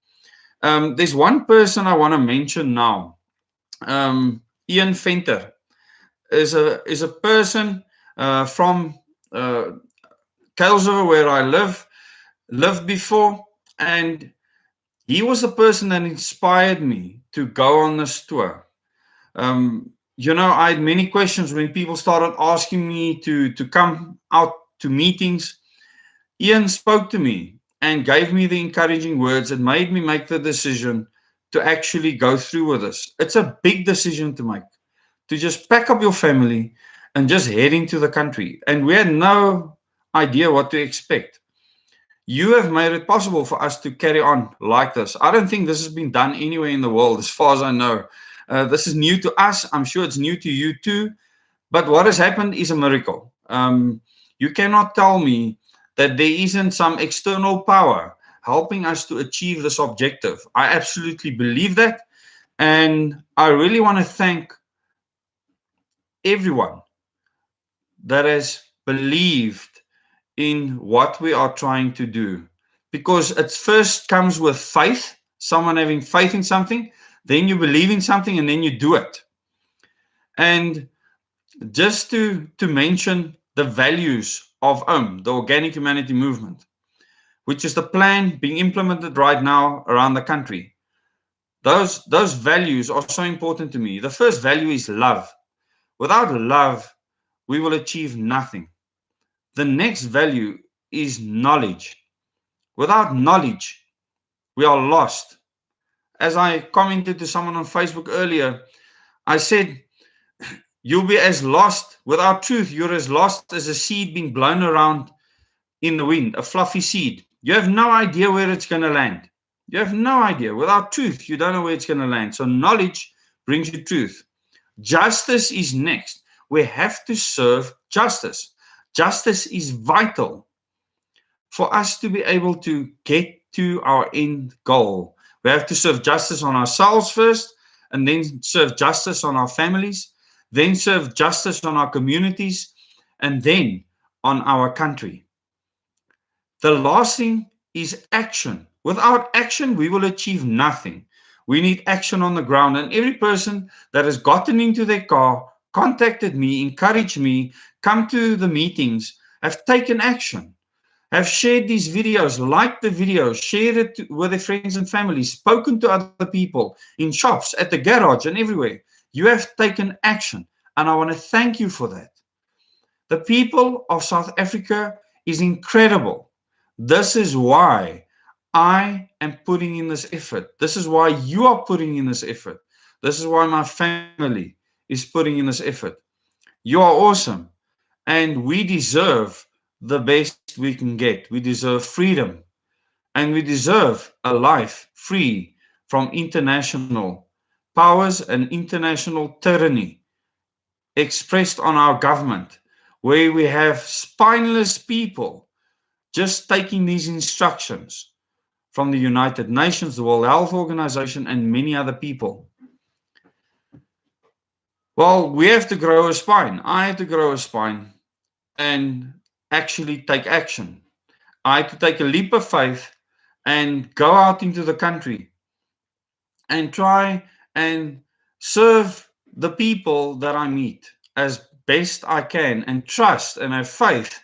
A: There's one person I want to mention now. Ian Venter is a person from Kuilsriver, where I lived before, and he was the person that inspired me to go on this tour. I had many questions when people started asking me to come out to meetings. Ian spoke to me and gave me the encouraging words that made me make the decision to actually go through with this. It's a big decision to make, to just pack up your family and just head into the country. And we had no idea what to expect. You have made it possible for us to carry on like this. I don't think this has been done anywhere in the world, as far as I know. This is new to us. I'm sure it's new to you too. But what has happened is a miracle. You cannot tell me that there isn't some external power helping us to achieve this objective. I absolutely believe that. And I really want to thank everyone that has believed in what we are trying to do. Because it first comes with faith, someone having faith in something, then you believe in something, and then you do it. And just to mention the values of the Organic Humanity Movement, which is the plan being implemented right now around the country. Those values are so important to me. The first value is love. Without love, we will achieve nothing. The next value is knowledge. Without knowledge, we are lost. As I commented to someone on Facebook earlier, I said, you'll be as lost without truth. You're as lost as a seed being blown around in the wind, a fluffy seed. You have no idea where it's going to land. You have no idea. Without truth, you don't know where it's going to land. So knowledge brings you truth. Justice is next. We have to serve justice. Justice is vital for us to be able to get to our end goal. We have to serve justice on ourselves first, and then serve justice on our families, then serve justice on our communities, and then on our country. The last thing is action. Without action, we will achieve nothing. We need action on the ground. And every person that has gotten into their car, contacted me, encouraged me, come to the meetings, have taken action, have shared these videos, liked the videos, shared it with their friends and family, spoken to other people in shops, at the garage, and everywhere. You have taken action. And I want to thank you for that. The people of South Africa is incredible. This is why I am putting in this effort. This is why you are putting in this effort. This is why my family is putting in this effort. You are awesome. And we deserve the best we can get. We deserve freedom. And we deserve a life free from international powers and international tyranny expressed on our government, where we have spineless people just taking these instructions from the United Nations, the World Health Organization, and many other people. Well, we have to grow a spine. I have to grow a spine and actually take action. I had to take a leap of faith and go out into the country and try and serve the people that I meet as best I can, and trust and have faith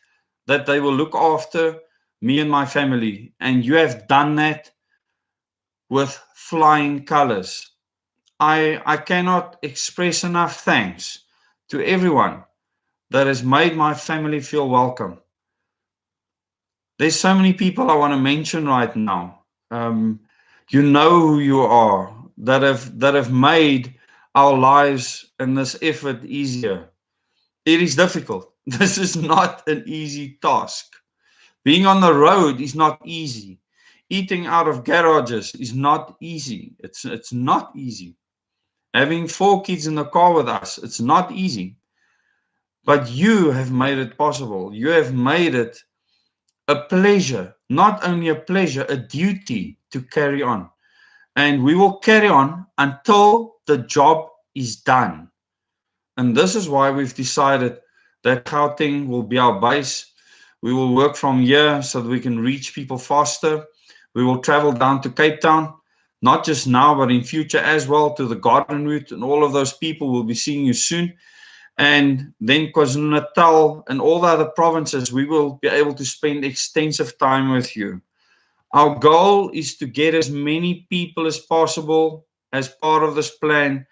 A: that they will look after me and my family. And you have done that with flying colors. I cannot express enough thanks to everyone that has made my family feel welcome. There's so many people I want to mention right now. You know who you are, that have made our lives and this effort easier. It is difficult. This is not an easy task. Being on the road is not easy. Eating out of garages is not easy. It's not easy. Having 4 kids in the car with us, it's not easy. But you have made it possible. You have made it a pleasure, not only a pleasure, a duty to carry on. And we will carry on until the job is done. And this is why we've decided that Gauteng will be our base. We will work from here so that we can reach people faster. We will travel down to Cape Town, not just now, but in future as well, to the Garden Route, and all of those people will be seeing you soon. And then KwaZulu-Natal and all the other provinces, we will be able to spend extensive time with you. Our goal is to get as many people as possible as part of this plan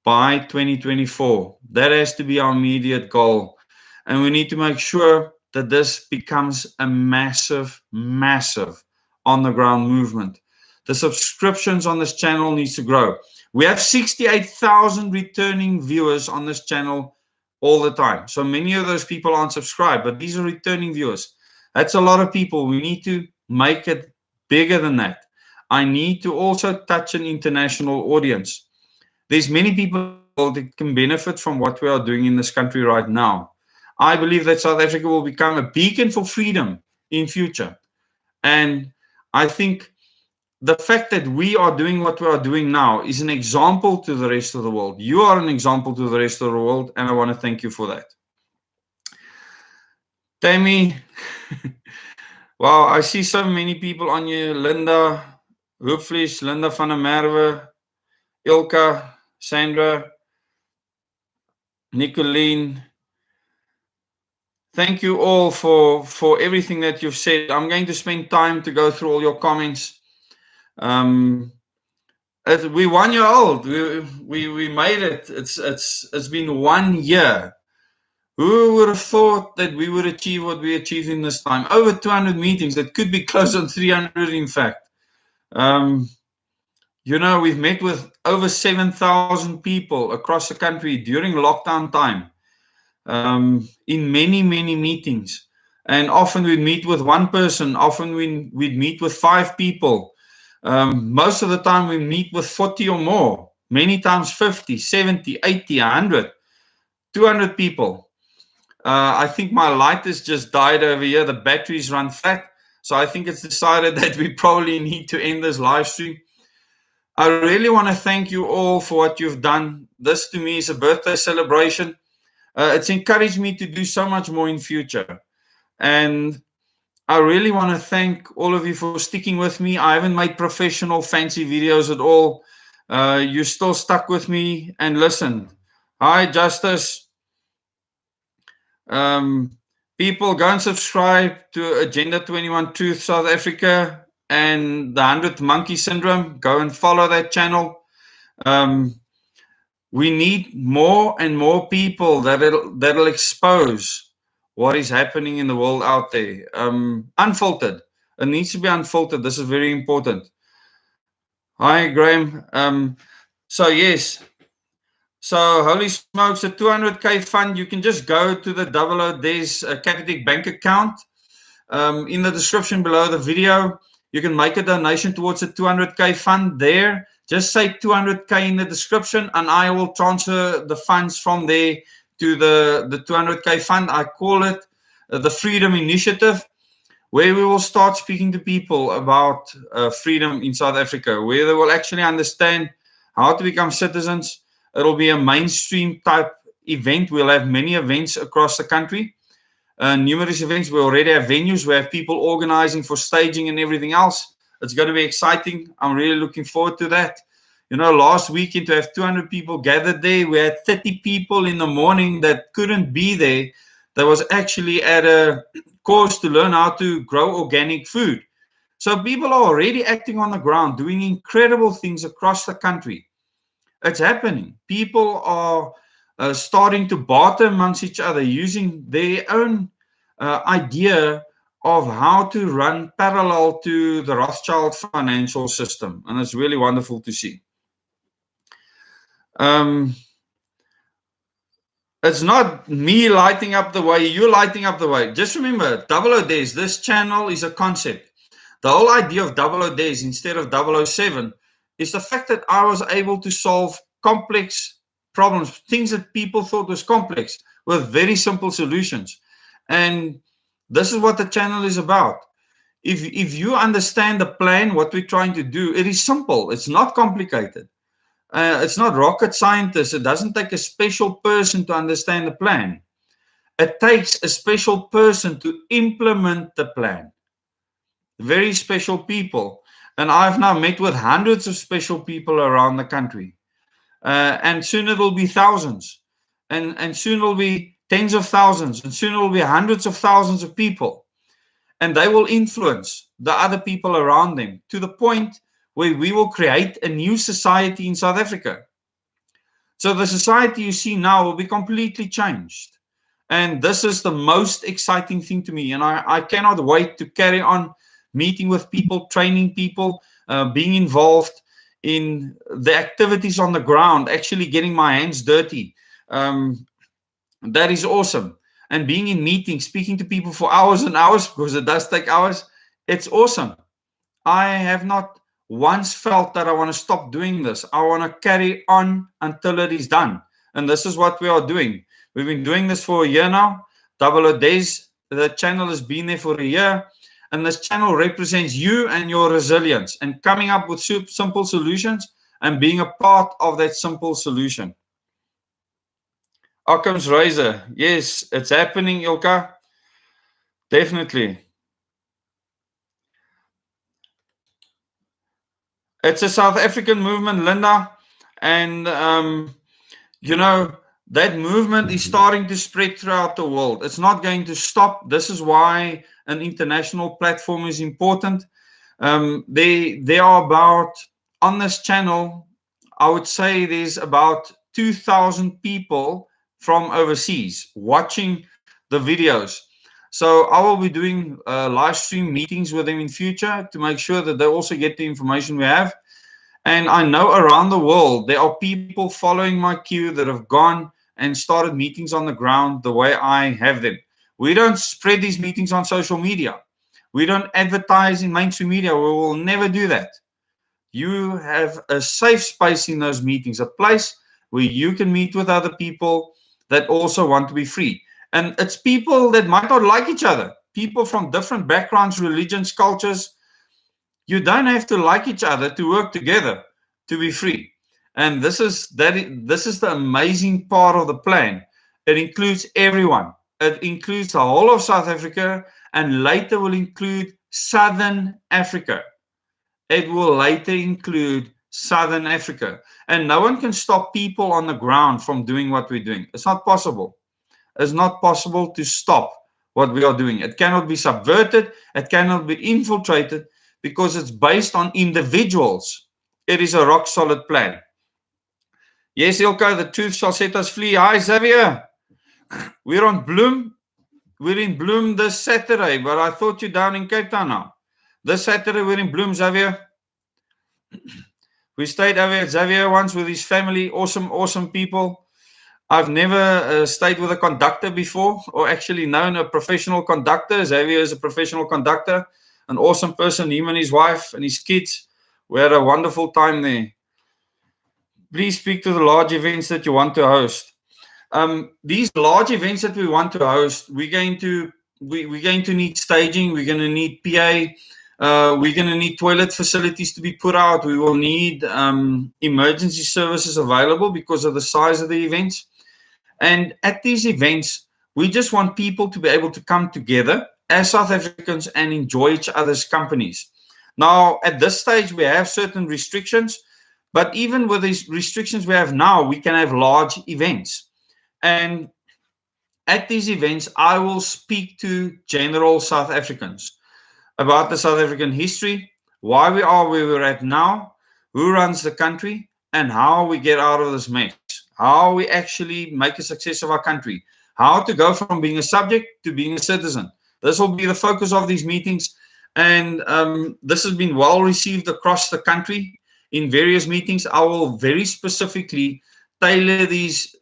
A: by 2024. That has to be our immediate goal. And we need to make sure that this becomes a massive, massive on the ground movement. The subscriptions on this channel needs to grow. We have 68,000 returning viewers on this channel all the time. So many of those people aren't subscribed, but these are returning viewers. That's a lot of people. We need to make it bigger than that. I need to also touch an international audience. There's many people in the world that can benefit from what we are doing in this country right now. I believe that South Africa will become a beacon for freedom in future. And I think the fact that we are doing what we are doing now is an example to the rest of the world. You are an example to the rest of the world, and I want to thank you for that. Tammy, wow, I see so many people on you. Linda, Hoopvlies, Linda van der Merwe, Ilka, Sandra, Nicolene. Thank you all for everything that you've said. I'm going to spend time to go through all your comments. We 1 year old. We made it. It's been 1 year. Who would have thought that we would achieve what we achieved in this time? Over 200 meetings. It could be close on 300, in fact. We've met with over 7,000 people across the country during lockdown time, in many, many meetings. And often we'd meet with one person. Often we'd meet with 5 people. Most of the time we meet with 40 or more. Many times 50, 70, 80, 100, 200 people. I think my light has just died over here. The batteries run flat. So I think it's decided that we probably need to end this live stream. I really want to thank you all for what you've done. This to me is a birthday celebration. It's encouraged me to do so much more in future. And I really want to thank all of you for sticking with me. I haven't made professional fancy videos at all. You're still stuck with me and listened. Hi, Justice. People, go and subscribe to Agenda 21 Truth South Africa and the 100th Monkey Syndrome. Go and follow that channel. We need more and more people that'll expose what is happening in the world out there. Unfiltered. It needs to be unfiltered. This is very important. Hi, Graham. So yes. So holy smokes, a 200K fund. You can just go to the There's a Capitec bank account. In the description below the video, you can make a donation towards a 200K fund there. Just say 200K in the description and I will transfer the funds from there to the 200K fund. I call it the Freedom Initiative, where we will start speaking to people about freedom in South Africa, where they will actually understand how to become citizens. It'll be a mainstream type event. We'll have many events across the country. Numerous events. We already have venues. We have people organizing for staging and everything else. It's going to be exciting. I'm really looking forward to that. Last weekend to have 200 people gathered there. We had 30 people in the morning that couldn't be there. That was actually at a course to learn how to grow organic food. So people are already acting on the ground, doing incredible things across the country. It's happening. People are starting to barter amongst each other using their own idea of how to run parallel to the Rothschild financial system. And it's really wonderful to see. It's not me lighting up the way, you're lighting up the way. Just remember, 00 days, this channel is a concept. The whole idea of 00 days instead of 007 is the fact that I was able to solve complex problems, things that people thought was complex, with very simple solutions. And This is what the channel is about. If you understand the plan, what we're trying to do, it is simple. It's not complicated. It's not rocket scientists. It doesn't take a special person to understand the plan. It takes a special person to implement the plan. Very special people. And I've now met with hundreds of special people around the country. And soon it will be thousands. And soon it will be tens of thousands. And soon it will be hundreds of thousands of people. And they will influence the other people around them to the point where we will create a new society in South Africa. So the society you see now will be completely changed. And this is the most exciting thing to me. And I cannot wait to carry on meeting with people, training people, being involved in the activities on the ground, actually getting my hands dirty. That is awesome. And being in meetings, speaking to people for hours and hours, because it does take hours, it's awesome. I have not once felt that I want to stop doing this. I want to carry on until it is done. And this is what we are doing. We've been doing this for a year now. Double O Days, the channel has been there for a year. And this channel represents you and your resilience and coming up with simple solutions and being a part of that simple solution. Occam's razor. Yes, it's happening, Ilka. Definitely. It's a South African movement, Linda. And, that movement is starting to spread throughout the world. It's not going to stop. This is why an international platform is important. There are about, on this channel, I would say there's about 2,000 people from overseas watching the videos. So I will be doing live stream meetings with them in future to make sure that they also get the information we have. And I know around the world, there are people following my cue that have gone and started meetings on the ground the way I have them. We don't spread these meetings on social media. We don't advertise in mainstream media. We will never do that. You have a safe space in those meetings, a place where you can meet with other people that also want to be free. And it's people that might not like each other, people from different backgrounds, religions, cultures. You don't have to like each other to work together to be free. And this is the amazing part of the plan. It includes everyone. It includes the whole of South Africa, and later will include Southern Africa. It will later include Southern Africa. And no one can stop people on the ground from doing what we're doing. It's not possible. It's not possible to stop what we are doing. It cannot be subverted. It cannot be infiltrated because it's based on individuals. It is a rock solid plan. Yes, Ilka, the truth shall set us free. Hi, Xavier. We're on Bloom. We're in Bloom this Saturday, but I thought you're down in Cape Town now. This Saturday, we're in Bloom, Xavier. We stayed over at Xavier once with his family. Awesome, awesome people. I've never stayed with a conductor before, or actually known a professional conductor. Xavier is a professional conductor, an awesome person, him and his wife and his kids. We had a wonderful time there. Please speak to the large events that you want to host. These large events that we want to host, we're going to need staging. We're going to need PA. We're going to need toilet facilities to be put out. We will need emergency services available because of the size of the events. And at these events, we just want people to be able to come together as South Africans and enjoy each other's companies. Now, at this stage, we have certain restrictions, but even with these restrictions we have now, we can have large events. And at these events, I will speak to general South Africans about the South African history, why we are where we're at now, who runs the country, and how we get out of this mess, how we actually make a success of our country, how to go from being a subject to being a citizen. This will be the focus of these meetings, and this has been well received across the country in various meetings. I will very specifically tailor these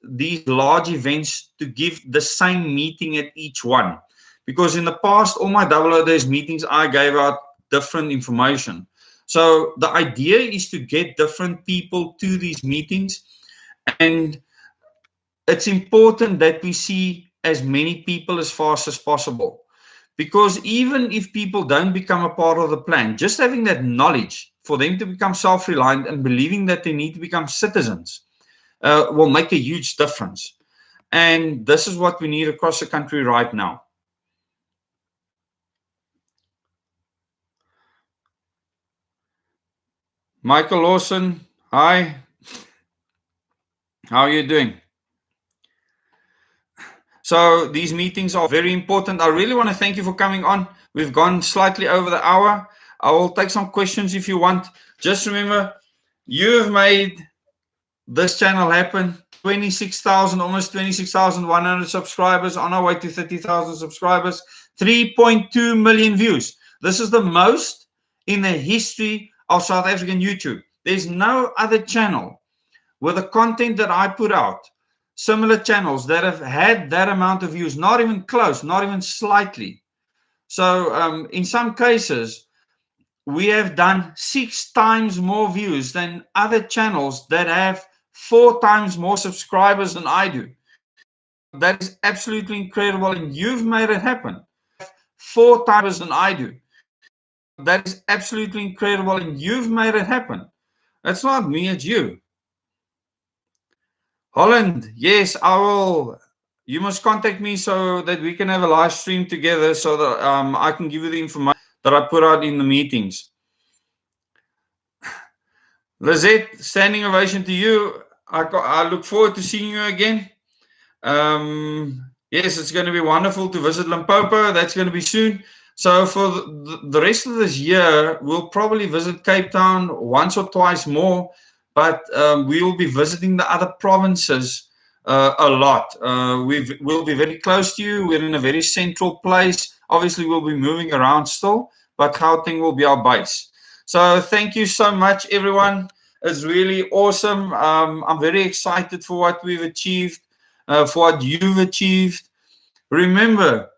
A: large events to give the same meeting at each one. Because in the past, all my Double O Days meetings, I gave out different information. So the idea is to get different people to these meetings. And it's important that we see as many people as fast as possible. Because even if people don't become a part of the plan, just having that knowledge for them to become self-reliant and believing that they need to become citizens will make a huge difference. And this is what we need across the country right now. Michael Lawson, hi. How are you doing? So these meetings are very important. I really want to thank you for coming on. We've gone slightly over the hour. I will take some questions if you want. Just remember, you've made this channel happen. 26,000, almost 26,100 subscribers, on our way to 30,000 subscribers, 3.2 million views. This is the most in the history of South African YouTube. There's no other channel with the content that I put out, similar channels that have had that amount of views, not even close, not even slightly. So in some cases, we have done 6 times more views than other channels that have 4 times more subscribers than I do. That is absolutely incredible, and you've made it happen. 4 times than I do. That is absolutely incredible, and you've made it happen. That's not me, it's you. Holland, yes, I will. You must contact me so that we can have a live stream together so that I can give you the information that I put out in the meetings. Lizette, standing ovation to you. I look forward to seeing you again. Yes, it's going to be wonderful to visit Limpopo. That's going to be soon. So for the rest of this year, we'll probably visit Cape Town once or twice more, but we will be visiting the other provinces a lot. We'll be very close to you. We're in a very central place. Obviously, we'll be moving around still, but Gauteng will be our base. So thank you so much, everyone. It's really awesome. I'm very excited for what we've achieved, for what you've achieved. Remember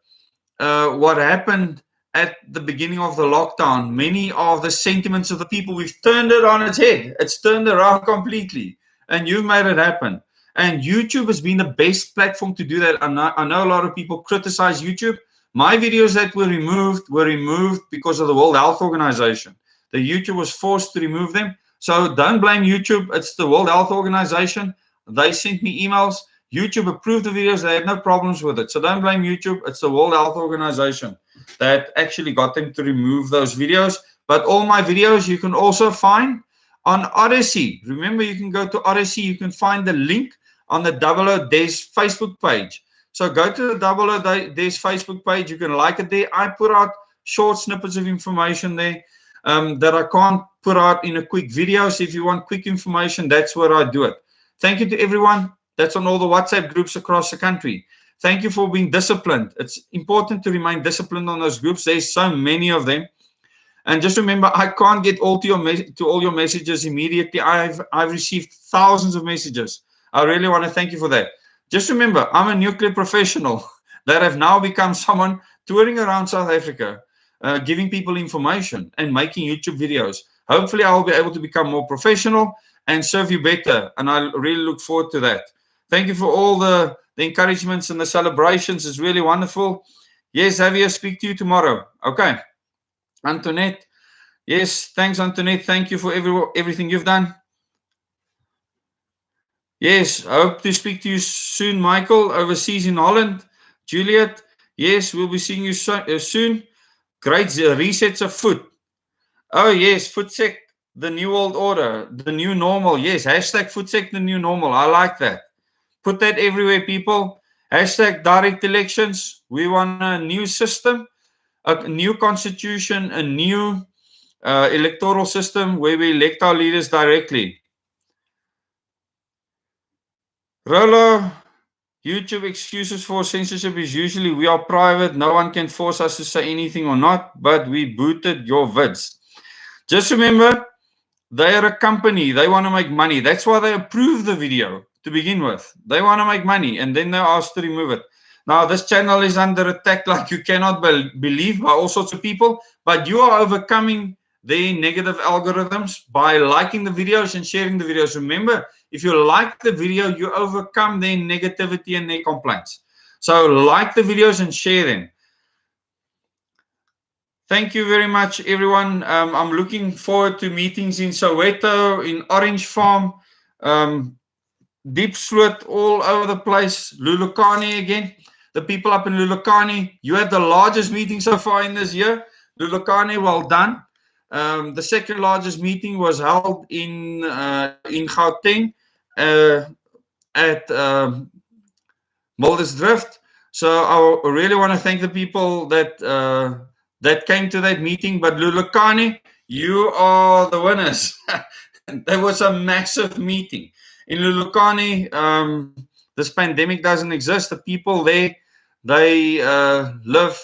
A: what happened at the beginning of the lockdown. Many of the sentiments of the people, we've turned it on its head. It's turned around completely, and you've made it happen. And YouTube has been the best platform to do that. I know a lot of people criticize YouTube. My videos that were removed because of the World Health Organization. The YouTube was forced to remove them. So don't blame YouTube. It's the World Health Organization. They sent me emails. YouTube approved the videos. They had no problems with it. So don't blame YouTube. It's the World Health Organization that actually got them to remove those videos. But all my videos you can also find on Odyssey. Remember, you can go to Odyssey. You can find the link on the Double O Des Facebook page. So go to the Double O Des Facebook page. You can like it there. I put out short snippets of information there that I can't put out in a quick video. So if you want quick information, that's where I do it. Thank you to everyone that's on all the WhatsApp groups across the country. Thank you for being disciplined. It's important to remain disciplined on those groups. There's so many of them. And just remember, I can't get all to all your messages immediately. I've received thousands of messages. I really want to thank you for that. Just remember, I'm a nuclear professional that have now become someone touring around South Africa, giving people information and making YouTube videos. Hopefully, I will be able to become more professional and serve you better. And I really look forward to that. Thank you for all the encouragements and the celebrations. It's really wonderful. Yes, Javier, speak to you tomorrow. Okay. Antoinette. Yes, thanks, Antoinette. Thank you for everything you've done. Yes, I hope to speak to you soon, Michael, overseas in Holland. Juliet, yes, we'll be seeing you soon. Great resets of foot. Oh, yes, FootSec, the new world order, the new normal. Yes, hashtag FootSec, the new normal. I like that. Put that everywhere, people. Hashtag direct elections. We want a new system, a new constitution, a new electoral system where we elect our leaders directly. Rolo, YouTube excuses for censorship is usually we are private. No one can force us to say anything or not, but we booted your vids. Just remember, they are a company. They want to make money. That's why they approve the video to begin with. They want to make money, and then they're asked to remove it. Now, this channel is under attack like you cannot believe by all sorts of people, but you are overcoming their negative algorithms by liking the videos and sharing the videos. Remember, if you like the video, you overcome their negativity and their complaints. So like the videos and share them. Thank you very much, everyone. I'm looking forward to meetings in Soweto, in Orange Farm, um, Deep Sloot, all over the place. Lulukani again. The people up in Lulukani, you had the largest meeting so far in this year. Lulukani, well done. The second largest meeting was held in Gauteng uh, at Mulder's Drift. So I really want to thank the people that came to that meeting. But Lulukani, you are the winners. There was a massive meeting in Lulukani. This pandemic doesn't exist. The people there, they live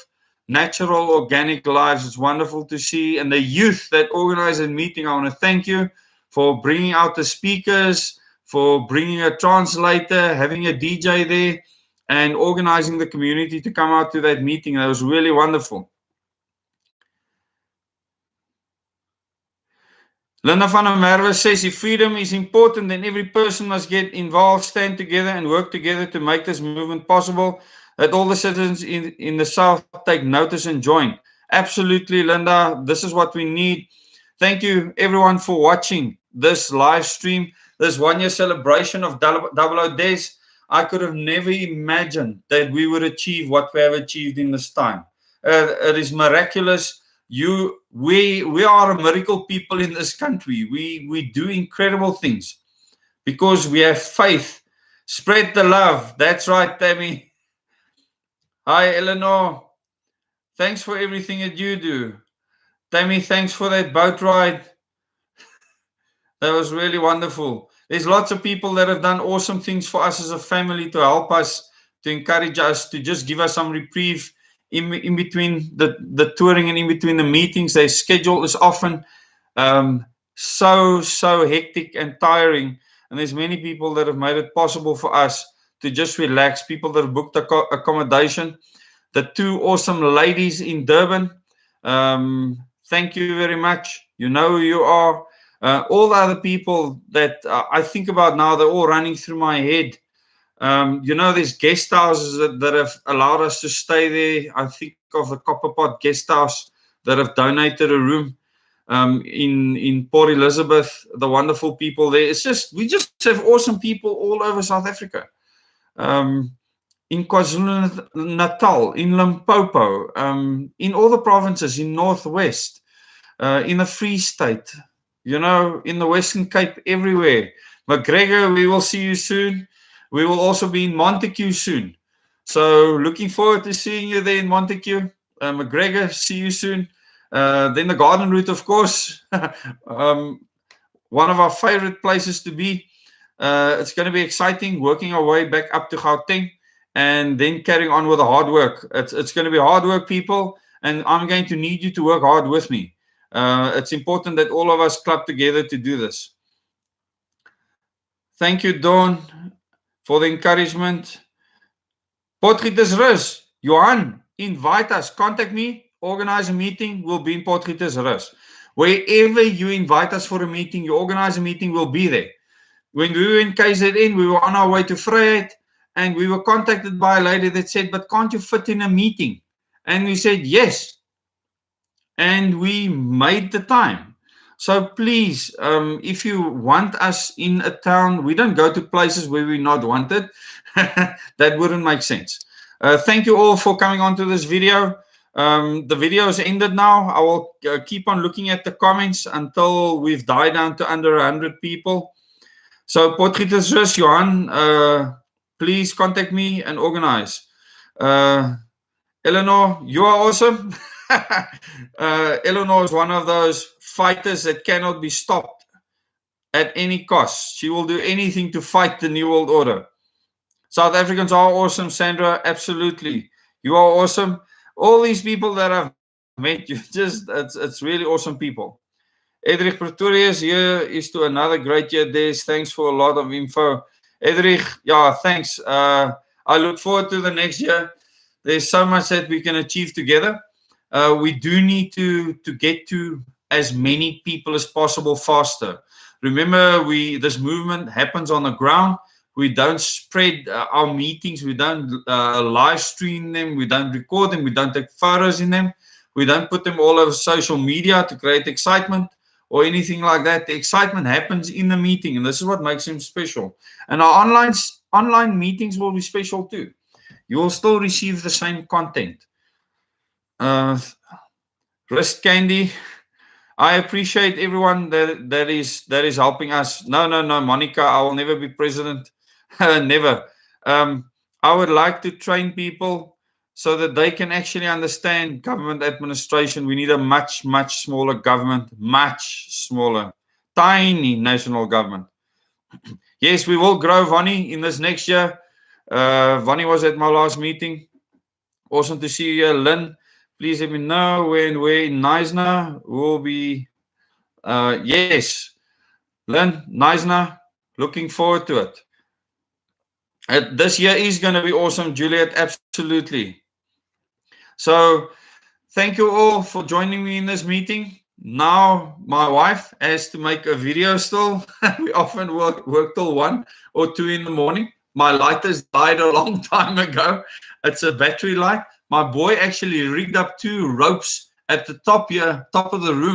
A: natural, organic lives. It's wonderful to see. And the youth that organized the meeting, I want to thank you for bringing out the speakers, for bringing a translator, having a DJ there, and organizing the community to come out to that meeting. That was really wonderful. Linda van der Merwe says if freedom is important, then every person must get involved, stand together, and work together to make this movement possible. That all the citizens in the South take notice and join. Absolutely, Linda. This is what we need. Thank you, everyone, for watching this live stream, this 1 year celebration of Double O Days. I could have never imagined that we would achieve what we have achieved in this time. It is miraculous. We are a miracle people in this country. We do incredible things because we have faith. Spread the love. That's right, Tammy. Hi, Eleanor. Thanks for everything that you do. Tammy, thanks for that boat ride. That was really wonderful. There's lots of people that have done awesome things for us as a family to help us, to encourage us, to just give us some reprieve in between the touring and in between the meetings. Their schedule is often um, so hectic and tiring. And there's many people that have made it possible for us to just relax. People that have booked accommodation. The two awesome ladies in Durban. Thank you very much. You know who you are. All the other people that I think about now, they're all running through my head. There's guest houses that have allowed us to stay there. I think of the Copperpot Guest House that have donated a room in Port Elizabeth. The wonderful people there. We just have awesome people all over South Africa. Um, in KwaZulu Natal, in Limpopo, in all the provinces, in Northwest, in the Free State, in the Western Cape, everywhere. McGregor, we will see you soon. We will also be in Montague soon. So looking forward to seeing you there in Montague. McGregor, see you soon. Then the Garden Route, of course, one of our favorite places to be. It's going to be exciting working our way back up to Gauteng and then carrying on with the hard work. It's going to be hard work, people, and I'm going to need you to work hard with me. It's important that all of us club together to do this. Thank you, Dawn, for the encouragement. Potgietersrus, Johan, invite us. Contact me, organize a meeting. We'll be in Potgietersrus. Wherever you invite us for a meeting, you organize a meeting, we'll be there. When we were in KZN, we were on our way to Vryheid, and we were contacted by a lady that said, but can't you fit in a meeting? And we said, yes. And we made the time. So please, if you want us in a town, we don't go to places where we're not wanted. That wouldn't make sense. Thank you all for coming on to this video. The video is ended now. I will keep on looking at the comments until we've died down to under 100 people. So Potgietersrus, Johan, please contact me and organize. Eleanor, you are awesome. Eleanor is one of those fighters that cannot be stopped at any cost. She will do anything to fight the New World Order. South Africans are awesome, Sandra. Absolutely. You are awesome. All these people that I've met, it's really awesome people. Edrich Pretorius, here is to another great year, Des. Thanks for a lot of info. Edrich, yeah, thanks. I look forward to the next year. There's so much that we can achieve together. We do need to get to as many people as possible faster. Remember, this movement happens on the ground. We don't spread our meetings. We don't live stream them. We don't record them. We don't take photos in them. We don't put them all over social media to create excitement or anything like that. The excitement happens in the meeting, and this is what makes them special. And our online meetings will be special too. You will still receive the same content. Wrist candy. I appreciate everyone that is helping us. No, Monica, I will never be president. Never. I would like to train people so that they can actually understand government administration. We need a much, much smaller government, much smaller, tiny national government. Yes, we will grow, Vonnie, in this next year. Vonnie was at my last meeting. Awesome to see you, Lynn. Please let me know when we're in Neisner. We'll be, yes, Lynn, Neisner, looking forward to it. This year is going to be awesome, Juliet, absolutely. So thank you all for joining me in this meeting. Now my wife has to make a video still. We often work till 1 or 2 in the morning. My light has died a long time ago. It's a battery light. My boy actually rigged up 2 ropes at the top here, top of the room.